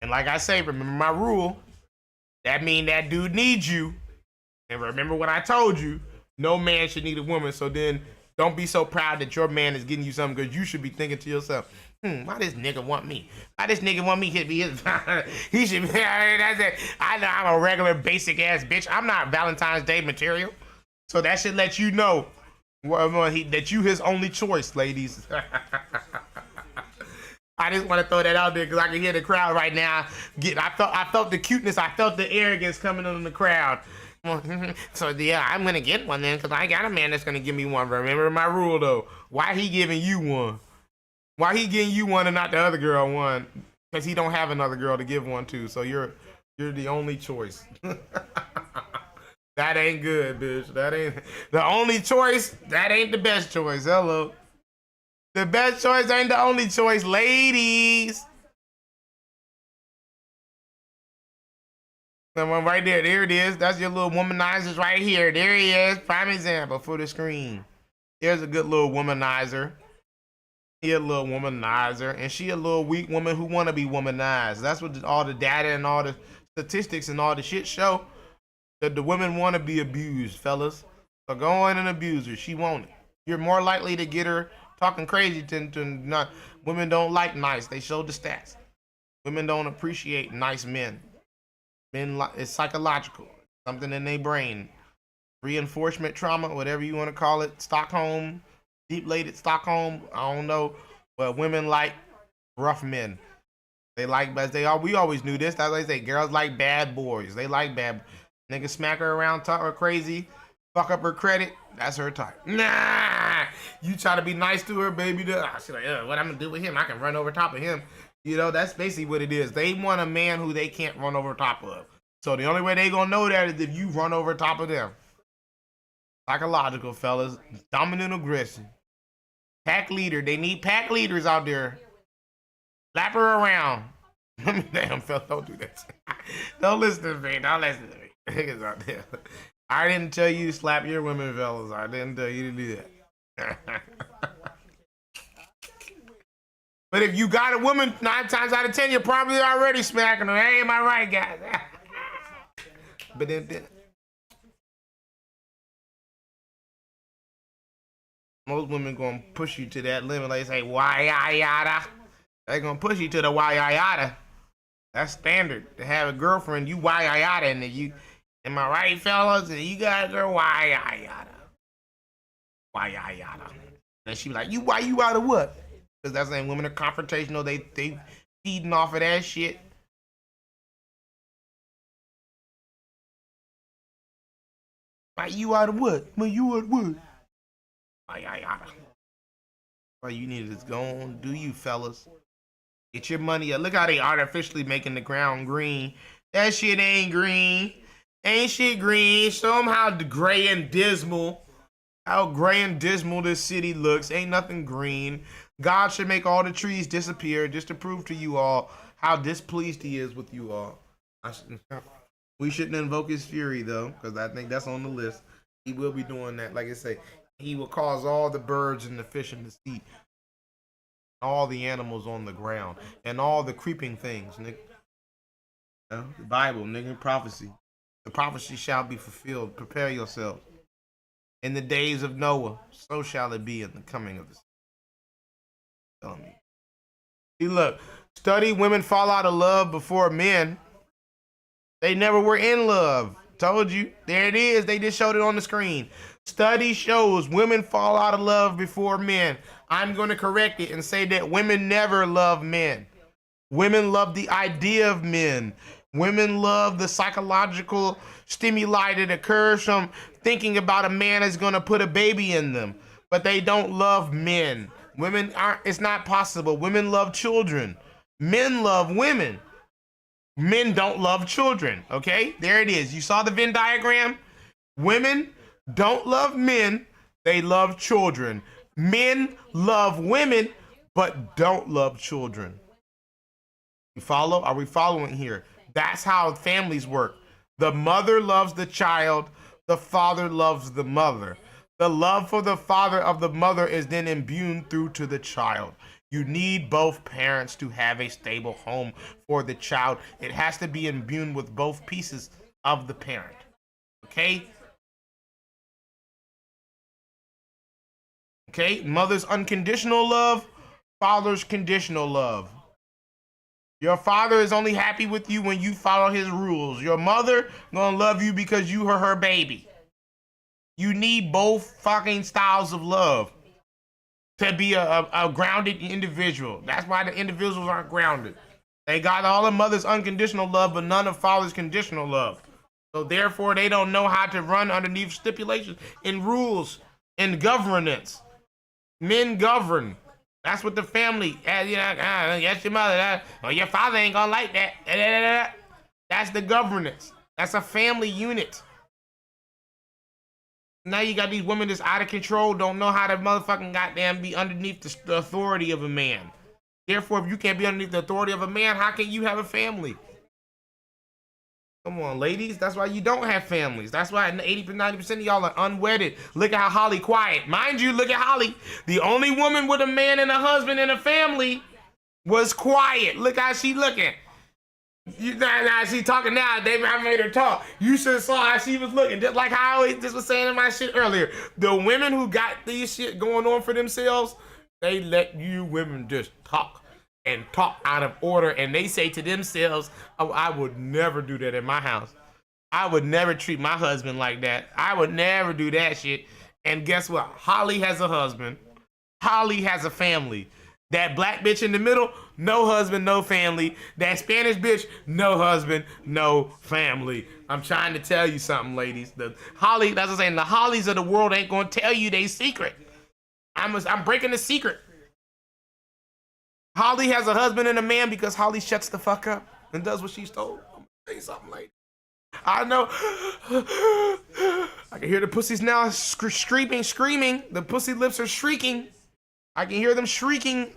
And like I say, remember my rule. That mean that dude needs you. And remember what I told you. No man should need a woman. So then don't be so proud that your man is getting you something because you should be thinking to yourself, why this nigga want me? Why this nigga want me to be his he should be that's it. I know I'm a regular basic ass bitch. I'm not Valentine's Day material. So that should let you know that you his only choice, ladies. I just want to throw that out there because I can hear the crowd right now. I felt the cuteness. I felt the arrogance coming in the crowd. So yeah, I'm gonna get one then because I got a man that's gonna give me one. Remember my rule though. Why he giving you one? Why he getting you one and not the other girl one? Because he don't have another girl to give one to. So you're the only choice. That ain't good, bitch. That ain't the only choice. That ain't the best choice. Hello. The best choice ain't the only choice, ladies. Someone right there. There it is. That's your little womanizers right here. There he is. Prime example for the screen. There's a good little womanizer. He a little womanizer. And she a little weak woman who want to be womanized. That's what all the data and all the statistics and all the shit show. That the women want to be abused, fellas. So go in and abuse her. She want it. You're more likely to get her talking crazy to not. Women don't like nice. They show the stats. Women don't appreciate nice men. Men, it's psychological. Something in their brain. Reinforcement trauma, whatever you want to call it. Stockholm, deep-lated Stockholm. I don't know. But women like rough men. They like, but we always knew this. That's why they say girls like bad boys. They like bad niggas, smack her around, talk her crazy, fuck up her credit. That's her type. Nah, you try to be nice to her, baby. She's like, what I'm gonna do with him? I can run over top of him. You know, that's basically what it is. They want a man who they can't run over top of. So the only way they gonna know that is if you run over top of them. Psychological, fellas. Dominant aggression. Pack leader. They need pack leaders out there. Slap her around. Damn, fella, don't do that. Don't listen to me. Don't listen to me. Niggas out there. I didn't tell you to slap your women, fellas. I didn't tell you to do that. But if you got a woman, 9 times out of 10, you're probably already smacking her. Hey, am I right, guys? But then most women gonna push you to that limit. They say, why yada? They gonna push you to the why yada. That's standard. To have a girlfriend, you why yada, and you, am I right, fellas? And you got a girl, why yada? Why yada? And she be like, why you out of what? Because that's saying women are confrontational. They feeding off of that shit. Why you out of what? Well, you out of what? Well, you need to go on, do you, fellas. Get your money up. Look how they artificially making the ground green. That shit ain't green. Ain't shit green. Show them how gray and dismal. How gray and dismal this city looks. Ain't nothing green. God should make all the trees disappear just to prove to you all how displeased he is with you all. We shouldn't invoke his fury, though, because I think that's on the list. He will be doing that. Like I say, he will cause all the birds and the fish in the sea, all the animals on the ground, and all the creeping things, nigga. The Bible, nigga, prophecy. The prophecy shall be fulfilled. Prepare yourself. In the days of Noah, so shall it be in the coming of the Son. See, look, study women fall out of love before men. They never were in love. Told you. There it is. They just showed it on the screen. Study shows women fall out of love before men. I'm going to correct it and say that women never love men. Women love the idea of men. Women love the psychological stimuli that occurs from thinking about a man is going to put a baby in them. But they don't love men. Women aren't, it's not possible. Women love children. Men love women. Men don't love children, okay? There it is. You saw the Venn diagram? Women don't love men, they love children. Men love women, but don't love children. You follow? Are we following here? That's how families work. The mother loves the child, the father loves the mother. The love for the father of the mother is then imbued through to the child. You need both parents to have a stable home for the child. It has to be imbued with both pieces of the parent. Okay? Okay? Mother's unconditional love, father's conditional love. Your father is only happy with you when you follow his rules. Your mother gonna love you because you are her baby. You need both fucking styles of love to be a grounded individual. That's why the individuals aren't grounded. They got all of mother's unconditional love, but none of father's conditional love. So therefore, they don't know how to run underneath stipulations and rules and governance. Men govern. That's what the family, you know, yes, your mother, well, your father ain't gonna like that. That's the governance. That's a family unit. Now you got these women that's out of control, don't know how to motherfucking goddamn be underneath the authority of a man. Therefore, if you can't be underneath the authority of a man, how can you have a family? Come on, ladies. That's why you don't have families. That's why 80-90% of y'all are unwedded. Look at how Holly quiet. Mind you, look at Holly. The only woman with a man and a husband and a family was quiet. Look how she looking. Now she talking now. I made her talk. You should have saw how she was looking. Just like how I always just was saying in my shit earlier. The women who got these shit going on for themselves, they let you women just talk and talk out of order. And they say to themselves, oh, I would never do that in my house. I would never treat my husband like that. I would never do that shit. And guess what? Holly has a husband. Holly has a family. That black bitch in the middle, no husband, no family. That Spanish bitch, no husband, no family. I'm trying to tell you something, ladies. That's what I'm saying. The Hollies of the world ain't gonna tell you they secret. I'm breaking the secret. Holly has a husband and a man because Holly shuts the fuck up and does what she's told. I'm gonna tell you something, lady. I know. I can hear the pussies now screaming. The pussy lips are shrieking. I can hear them shrieking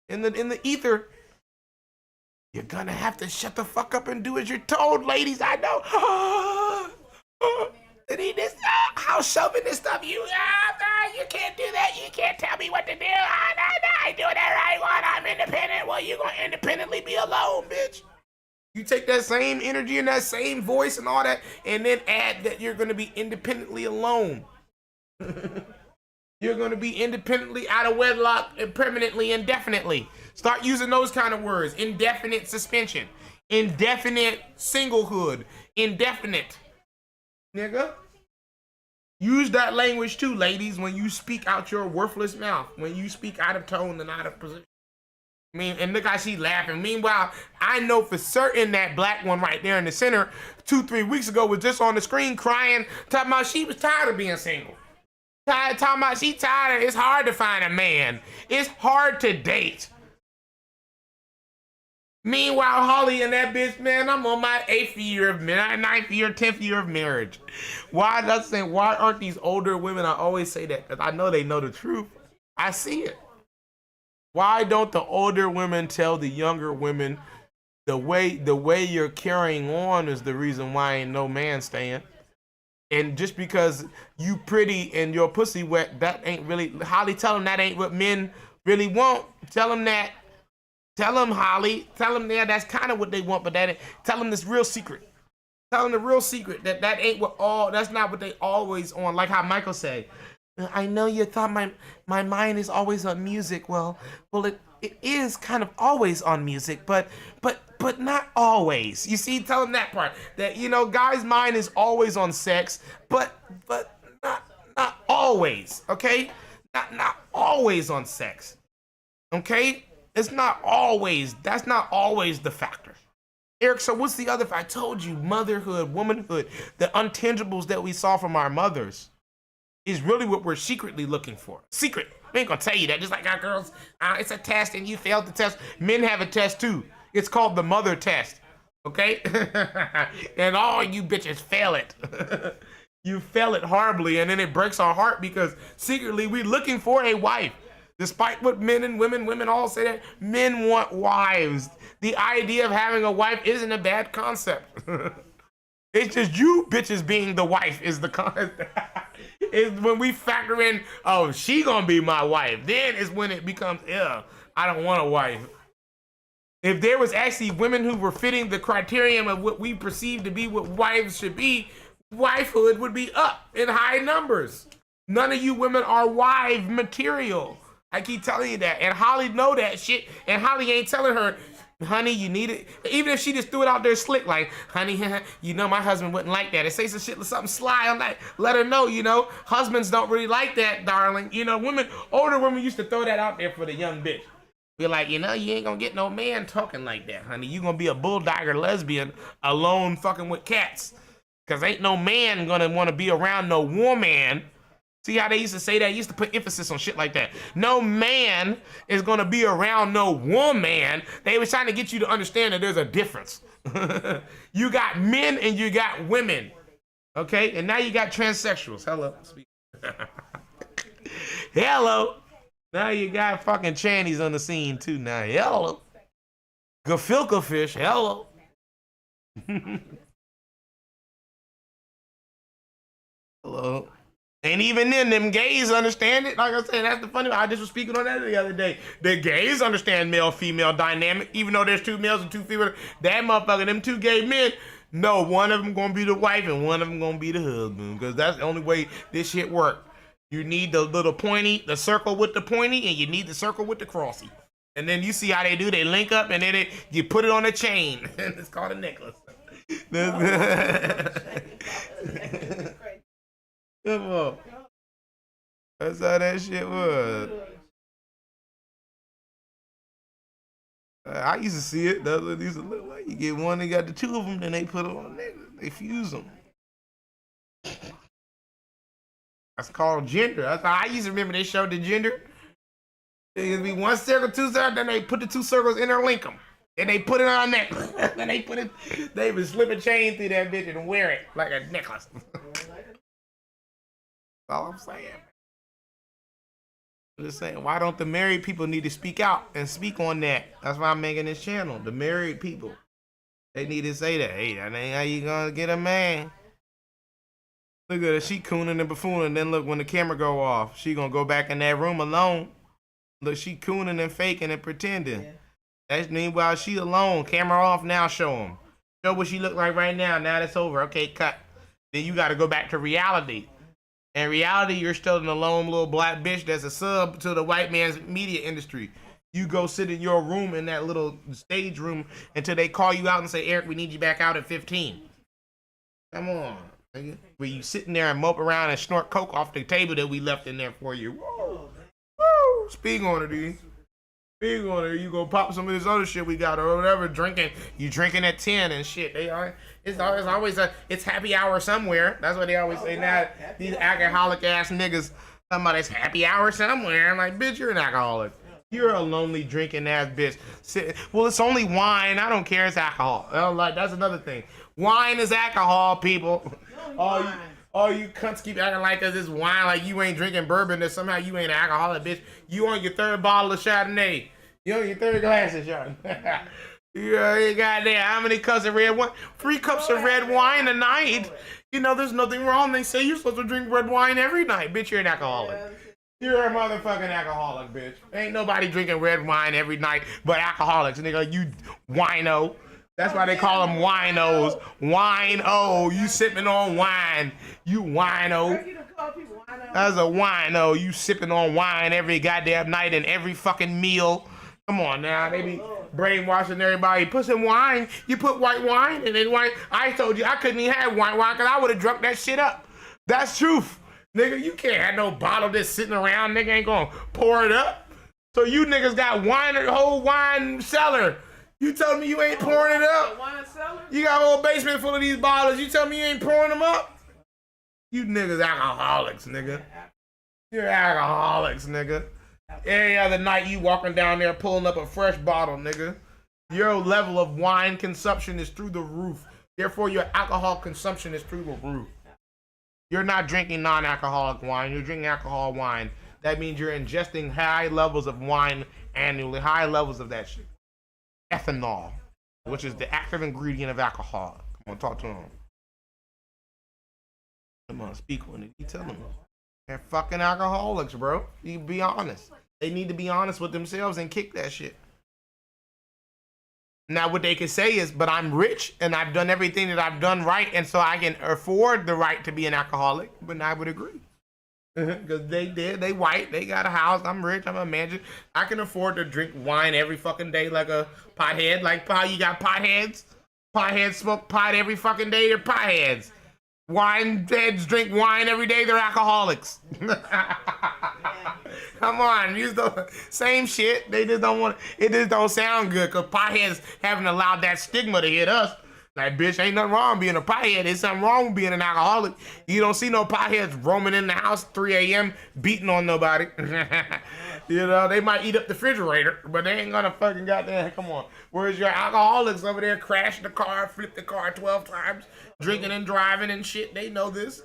in the ether. You're gonna have to shut the fuck up and do as you're told, ladies. I know. This house shoving this stuff. You can't do that. You can't tell me what to do. I do whatever I want. I'm independent. Well, you gonna independently be alone, bitch. You take that same energy and that same voice and all that, and then add that you're gonna be independently alone. You're gonna be independently out of wedlock and permanently, indefinitely. Start using those kind of words. Indefinite suspension. Indefinite singlehood. Indefinite. Nigga. Use that language too, ladies, when you speak out your worthless mouth. When you speak out of tone and out of position. I mean, and look how she laughing. Meanwhile, I know for certain that black one right there in the center 2-3 weeks ago was just on the screen crying, talking about she was tired of being single. Talking about she tired. It's hard to find a man. It's hard to date. Meanwhile, Holly and that bitch, man, I'm on my 8th year of marriage, 9th year, 10th year of marriage. Why aren't these older women? I always say that because I know they know the truth. I see it. Why don't the older women tell the younger women the way you're carrying on is the reason why ain't no man staying? And just because you pretty and your pussy wet, that ain't really, Holly, tell them that ain't what men really want. Tell them that. Tell them, Holly. Tell them, yeah, that's kind of what they want, but that ain't. Tell them this real secret. Tell them the real secret that ain't what all. That's not what they always on. Like how Michael say, I know you thought my mind is always on music. Well, it is kind of always on music, but not always. You see, tell them that part. That, you know, guys' mind is always on sex, but not always. Okay, not always on sex. Okay, it's not always. That's not always the factor. Eric, so what's the other factor? I told you, motherhood, womanhood, the intangibles that we saw from our mothers is really what we're secretly looking for. Secret. We ain't gonna tell you that. Just like our girls, it's a test and you failed the test. Men have a test too. It's called the mother test. Okay? And all you bitches fail it. You fail it horribly, and then it breaks our heart because secretly we're looking for a wife. Despite what men and women all say that men want wives. The idea of having a wife isn't a bad concept. It's just you bitches being the wife is the concept. Is when we factor in, oh, she gonna be my wife. Then is when it becomes, I don't want a wife. If there was actually women who were fitting the criterion of what we perceive to be what wives should be, wifehood would be up in high numbers. None of you women are wife material. I keep telling you that. And Holly know that shit. And Holly ain't telling her, honey, you need it. Even if she just threw it out there slick, like, honey, you know my husband wouldn't like that. And say some shit, something sly on that. Let her know, you know, husbands don't really like that, darling. You know, older women used to throw that out there for the young bitch. Be like, you know, you ain't gonna get no man talking like that, honey. You gonna be a bulldogger lesbian alone fucking with cats. Cause ain't no man gonna wanna be around no woman. See how they used to say that? Used to put emphasis on shit like that. No man is gonna be around no woman. They was trying to get you to understand that there's a difference. You got men and you got women. Okay? And now you got transsexuals. Hello. Hello. Now you got fucking trannies on the scene too now. Hello. Gefilte fish. Hello. Hello. And even then, them gays understand it. Like I said, that's the funny. I just was speaking on that the other day. The gays understand male-female dynamic, even though there's 2 males and 2 females. That motherfucker, them 2 gay men, no, one of them gonna be the wife and one of them gonna be the husband, because that's the only way this shit work. You need the little pointy, the circle with the pointy, and you need the circle with the crossy. And then you see how they do. They link up, and then you put it on a chain. It's called a necklace. Come on. That's how that shit was. I used to see it. That's what it used to look like. You get one, they got the two of them, then they put it on there. They fuse them. That's called gender. That's how I used to remember they showed the gender. There used to be one circle, two circles, then they put the two circles, interlink them. Then they put it on there. Then they put it, they would slip a chain through that bitch and wear it like a necklace. That's all I'm saying. I'm just saying, why don't the married people need to speak out and speak on that? That's why I'm making this channel. The married people. They need to say that. Hey, that ain't how you gonna get a man. Look at her, she cooning and buffooning. Then look, when the camera go off, she gonna go back in that room alone. Look, she cooning and faking and pretending. Yeah. That's meanwhile she alone. Camera off now. Show them. Show what she look like right now. Now that's over. Okay, cut. Then you got to go back to reality. In reality, you're still an alone little black bitch that's a sub to the white man's media industry. You go sit in your room in that little stage room until they call you out and say, Eric, we need you back out at 15. Come on. Where you sitting there and mope around and snort coke off the table that we left in there for you. Whoa. Woo. Speak on it, D. Speak on it. You go pop some of this other shit we got or whatever. Drinking. You drinking at 10 and shit. It's always it's happy hour somewhere. That's what they always say now. These alcoholic ass niggas talking about it's happy hour somewhere. I'm like, bitch, you're an alcoholic. You're a lonely drinking ass bitch. Well, it's only wine. I don't care. It's alcohol. Like that's another thing. Wine is alcohol, people. All you cunts keep acting like it's wine, like you ain't drinking bourbon, that somehow you ain't an alcoholic, bitch. You on your third bottle of Chardonnay. You on your third glass of Chardonnay. You goddamn, how many cups of red wine? 3 cups of red wine a night. You know, there's nothing wrong. They say you're supposed to drink red wine every night. Bitch, you're an alcoholic. You're a motherfucking alcoholic, bitch. Ain't nobody drinking red wine every night but alcoholics. Nigga, you wino. That's why they call them winos. Wino. You sipping on wine. You wino. That's a wino. You sipping on wine every goddamn night and every fucking meal. Come on now. They be brainwashing everybody. Put some wine. You put white wine and then wine. I told you I couldn't even have white wine because I would have drunk that shit up. That's truth. Nigga, you can't have no bottle just sitting around. Nigga ain't gonna pour it up. So you niggas got wine, a whole wine cellar. You told me you ain't pouring it up. You got a whole basement full of these bottles. You tell me you ain't pouring them up? You niggas alcoholics, nigga. You're alcoholics, nigga. Every other night you walking down there pulling up a fresh bottle, nigga. Your level of wine consumption is through the roof. Therefore, your alcohol consumption is through the roof. You're not drinking non-alcoholic wine. You're drinking alcohol wine. That means you're ingesting high levels of wine annually. High levels of that shit. Ethanol, which is the active ingredient of alcohol. Come on, talk to him. Come on, speak on it. You tell them. They're fucking alcoholics, bro. You be honest. They need to be honest with themselves and kick that shit. Now, what they can say is, but I'm rich and I've done everything that I've done right, and so I can afford the right to be an alcoholic. But I would agree. Because they white, they got a house, I'm rich, I'm a manager. I can afford to drink wine every fucking day like a pothead. Like how you got potheads? Potheads smoke pot every fucking day, they're potheads. Wine heads drink wine every day, they're alcoholics. Come on, use the same shit. They just don't want it, just don't sound good because potheads haven't allowed that stigma to hit us. Like, bitch, ain't nothing wrong with being a pothead. There's something wrong with being an alcoholic. You don't see no potheads roaming in the house 3 a.m. beating on nobody. You know, they might eat up the refrigerator, but they ain't gonna fucking goddamn, come on. Whereas your alcoholics over there crash the car, flip the car 12 times, drinking and driving and shit. They know this.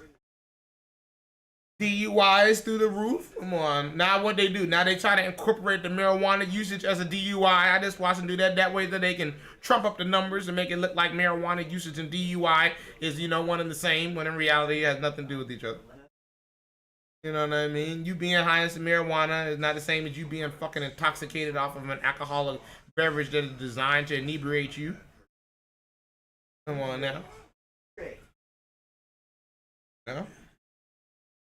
DUIs through the roof. Come on. Now what they do? Now they try to incorporate the marijuana usage as a DUI. I just watch them do that way that they can trump up the numbers and make it look like marijuana usage and DUI is, you know, one and the same, when in reality it has nothing to do with each other. You know what I mean? You being high on some marijuana is not the same as you being fucking intoxicated off of an alcoholic beverage that is designed to inebriate you. Come on now. No?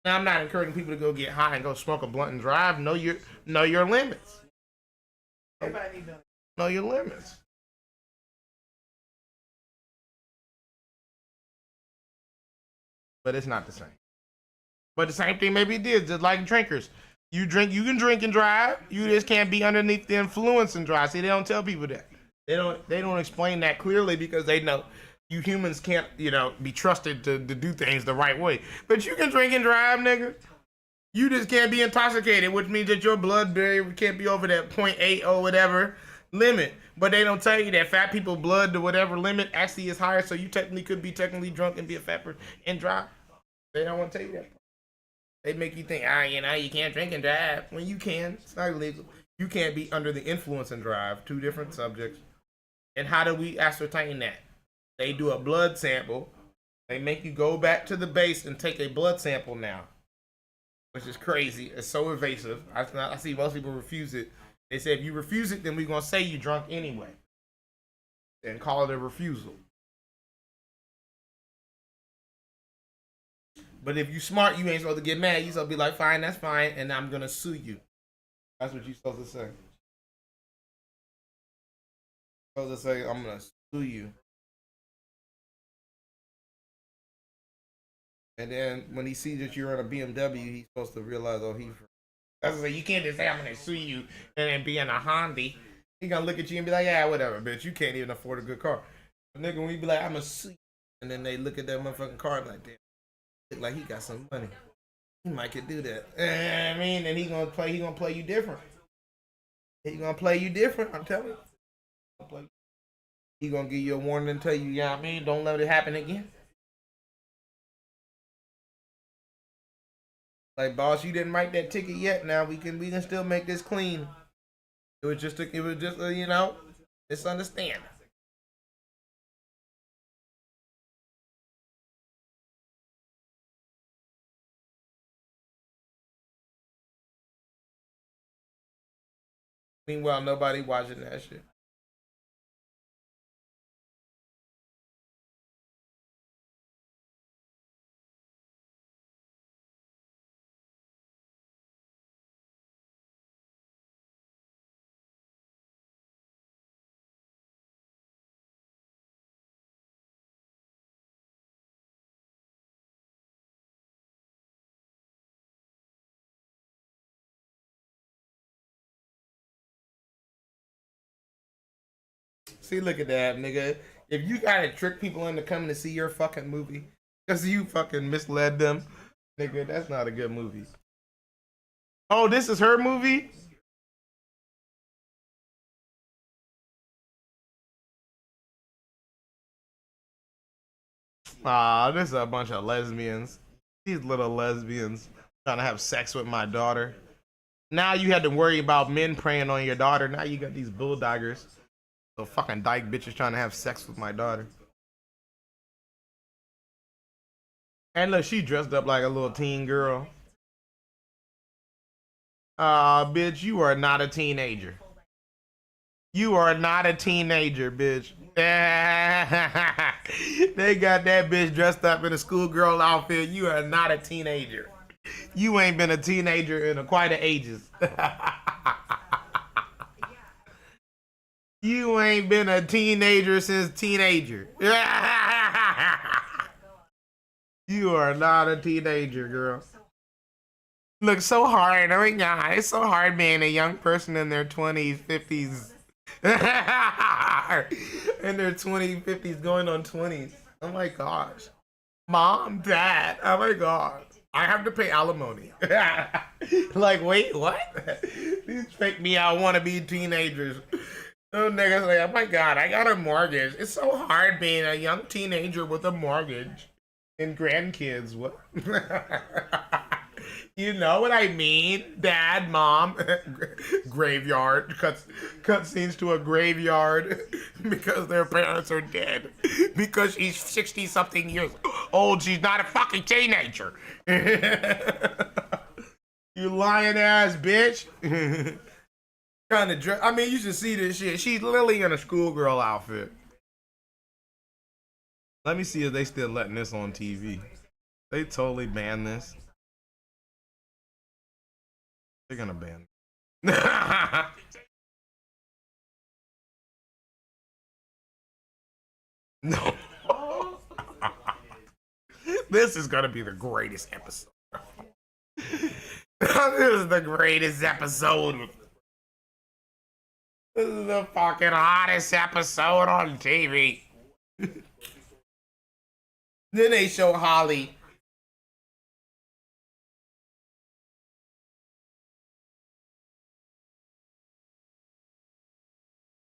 Now, I'm not encouraging people to go get high and go smoke a blunt and drive. Know your limits. Everybody knows. Know your limits. But it's not the same. But the same thing maybe it did, just like drinkers. You can drink and drive. You just can't be underneath the influence and drive. See, they don't tell people that. They don't explain that clearly because they know you humans can't, be trusted to do things the right way. But you can drink and drive, nigga. You just can't be intoxicated, which means that your blood barrier can't be over that 0.8 or whatever limit. But they don't tell you that fat people blood to whatever limit actually is higher, so you technically could be drunk and be a fat person and drive. They don't want to tell you that. They make you think, you can't drink and drive. When you can, it's not illegal. You can't be under the influence and drive. Two different subjects. And how do we ascertain that? They do a blood sample. They make you go back to the base and take a blood sample now, which is crazy. It's so invasive. I see most people refuse it. They say if you refuse it, then we're going to say you drunk anyway and call it a refusal. But if you smart, you ain't supposed to get mad. You supposed to be like, fine, that's fine, and I'm going to sue you. That's what you're supposed to say. You're supposed to say, I'm going to sue you. And then when he sees that you're on a BMW, he's supposed to realize, oh, he's... That's what I say, you can't just say, I'm going to sue you, and then be in a Honda. He going to look at you and be like, yeah, whatever, bitch. You can't even afford a good car. But nigga, when you be like, I'm going to sue you, and then they look at that motherfucking car and like, damn. Like he got some money. He might could do that. I mean, and he gonna play you different. He gonna play you different, I'm telling you. He gonna give you a warning and tell you, don't let it happen again. Like, boss, you didn't write that ticket yet. Now we can still make this clean. It was just misunderstanding. Meanwhile, nobody watching that shit. See, look at that, nigga. If you gotta trick people into coming to see your fucking movie because you fucking misled them, nigga, that's not a good movie. Oh, this is her movie? This is a bunch of lesbians. These little lesbians trying to have sex with my daughter. Now you had to worry about men preying on your daughter. Now you got these bulldoggers. So fucking dyke bitches trying to have sex with my daughter. And look, she dressed up like a little teen girl. Bitch, you are not a teenager. You are not a teenager, bitch. They got that bitch dressed up in a schoolgirl outfit. You are not a teenager. You ain't been a teenager in quite a ages. You ain't been a teenager since teenager. You are not a teenager, girl. Look, so hard. Oh my God, it's so hard being a young person in their 20s, 50s. In their 20s, 50s, going on 20s. Oh my gosh. Mom, dad, oh my God. I have to pay alimony. Like, wait, what? These fake me out wannabe teenagers. Oh, niggas like, oh my God, I got a mortgage. It's so hard being a young teenager with a mortgage and grandkids. What? You know what I mean? Dad, mom, graveyard, cut scenes to a graveyard because their parents are dead. Because she's 60 something years old, she's not a fucking teenager. You lying ass bitch. Kind of dress. I mean, you should see this shit. She's literally in a schoolgirl outfit. Let me see if they still letting this on TV. They totally banned this. They're gonna ban. No. This is gonna be the greatest episode. This is the greatest episode. This is the fucking hottest episode on TV. Then they show Holly.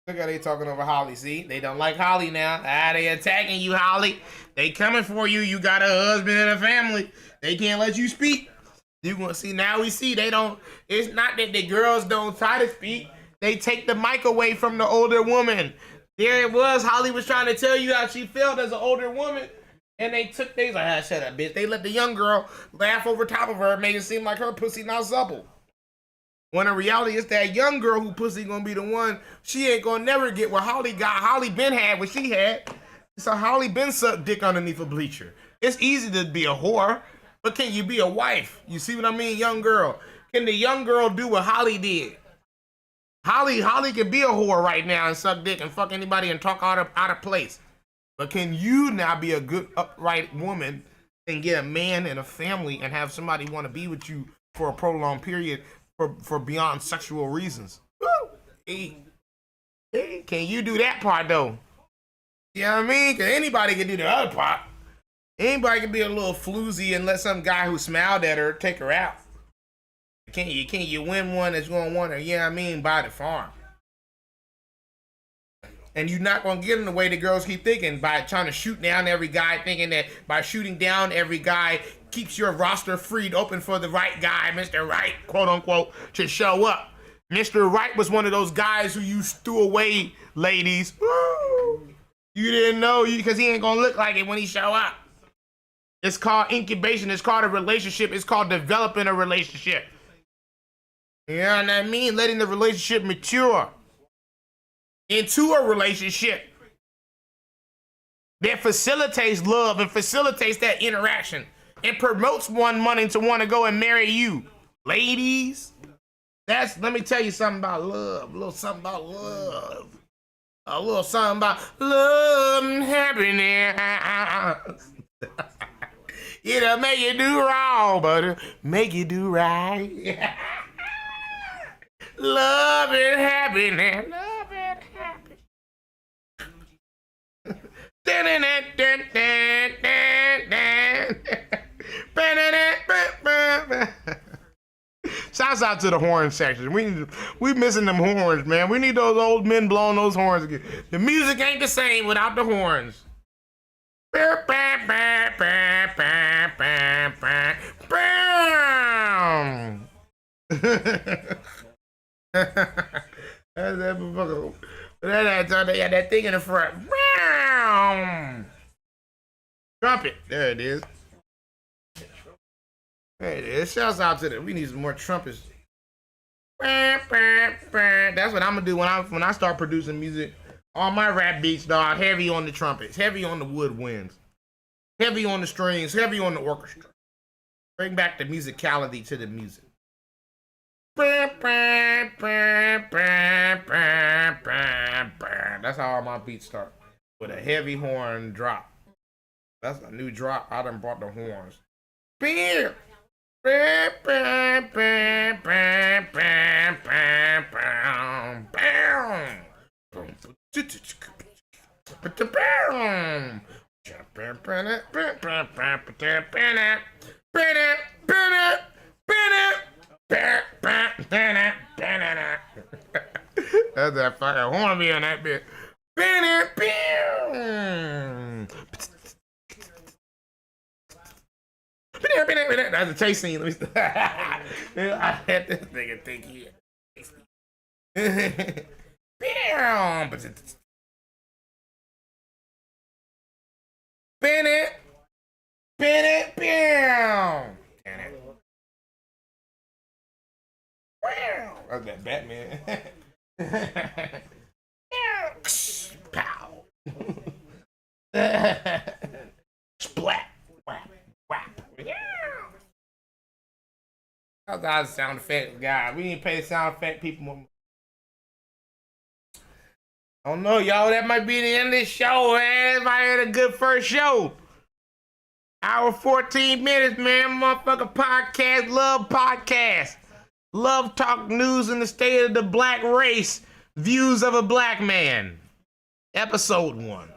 Look how they talking over Holly. See, they don't like Holly now. They attacking you, Holly. They coming for you. You got a husband and a family. They can't let you speak. You gonna see now? We see they don't. It's not that the girls don't try to speak. They take the mic away from the older woman. There it was. Holly was trying to tell you how she felt as an older woman, and they took. They like, shut up, bitch. They let the young girl laugh over top of her, make it seem like her pussy not supple. When in reality, it's that young girl who pussy gonna be the one. She ain't gonna never get what Holly got. Holly been had what she had. So Holly been sucked dick underneath a bleacher. It's easy to be a whore, but can you be a wife? You see what I mean, young girl? Can the young girl do what Holly did? Holly can be a whore right now and suck dick and fuck anybody and talk out of place. But can you now be a good upright woman and get a man and a family and have somebody want to be with you for a prolonged period? For beyond sexual reasons. Hey, can you do that part though? You know what I mean? Cause anybody can do the other part. Anybody can be a little floozy and let some guy who smiled at her take her out. Can you win one that's gonna want her, you know what I mean, buy the farm. And you're not gonna get in the way the girls keep thinking by trying to shoot down every guy, thinking that by shooting down every guy keeps your roster freed open for the right guy, Mr. Right, quote unquote, to show up. Mr. Right was one of those guys who you threw away, ladies. Woo! You didn't know because he ain't gonna look like it when he show up. It's called incubation. It's called a relationship. It's called developing a relationship. You know what I mean? Letting the relationship mature into a relationship that facilitates love and facilitates that interaction and promotes one wanting to want to go and marry you. Ladies, let me tell you something about love. A little something about love. A little something about love and happiness. It'll make you do wrong, but it'll make you do right. Love and happiness. Love and happiness. Shouts out to the horn section. We missing them horns, man. We need those old men blowing those horns again. The music ain't the same without the horns. That's that motherfucker. They got that thing in the front. Trumpet. There it is. There it is. Shouts out to them. We need some more trumpets. That's what I'm gonna do when I start producing music. All my rap beats, dog, heavy on the trumpets, heavy on the woodwinds, heavy on the strings, heavy on the orchestra. Bring back the musicality to the music. That's how all my beats start. With a heavy horn drop. That's a new drop. I done brought the horns. Beer. That's that fucking horn be on that bit. That's a chase scene. Let me I had this nigga think he That's that Batman. Pow. Splat. Whap. Whap. That's our sound effect guy. We need to pay the sound effect people more. I don't know, y'all. That might be the end of this show, man. It might have been a good first show. Hour 14 minutes, man. Motherfucker podcast. Love podcast. Love talk news in the state of the black race. Views of a black man. Episode 1.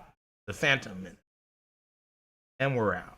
The Phantom Minute. And we're out.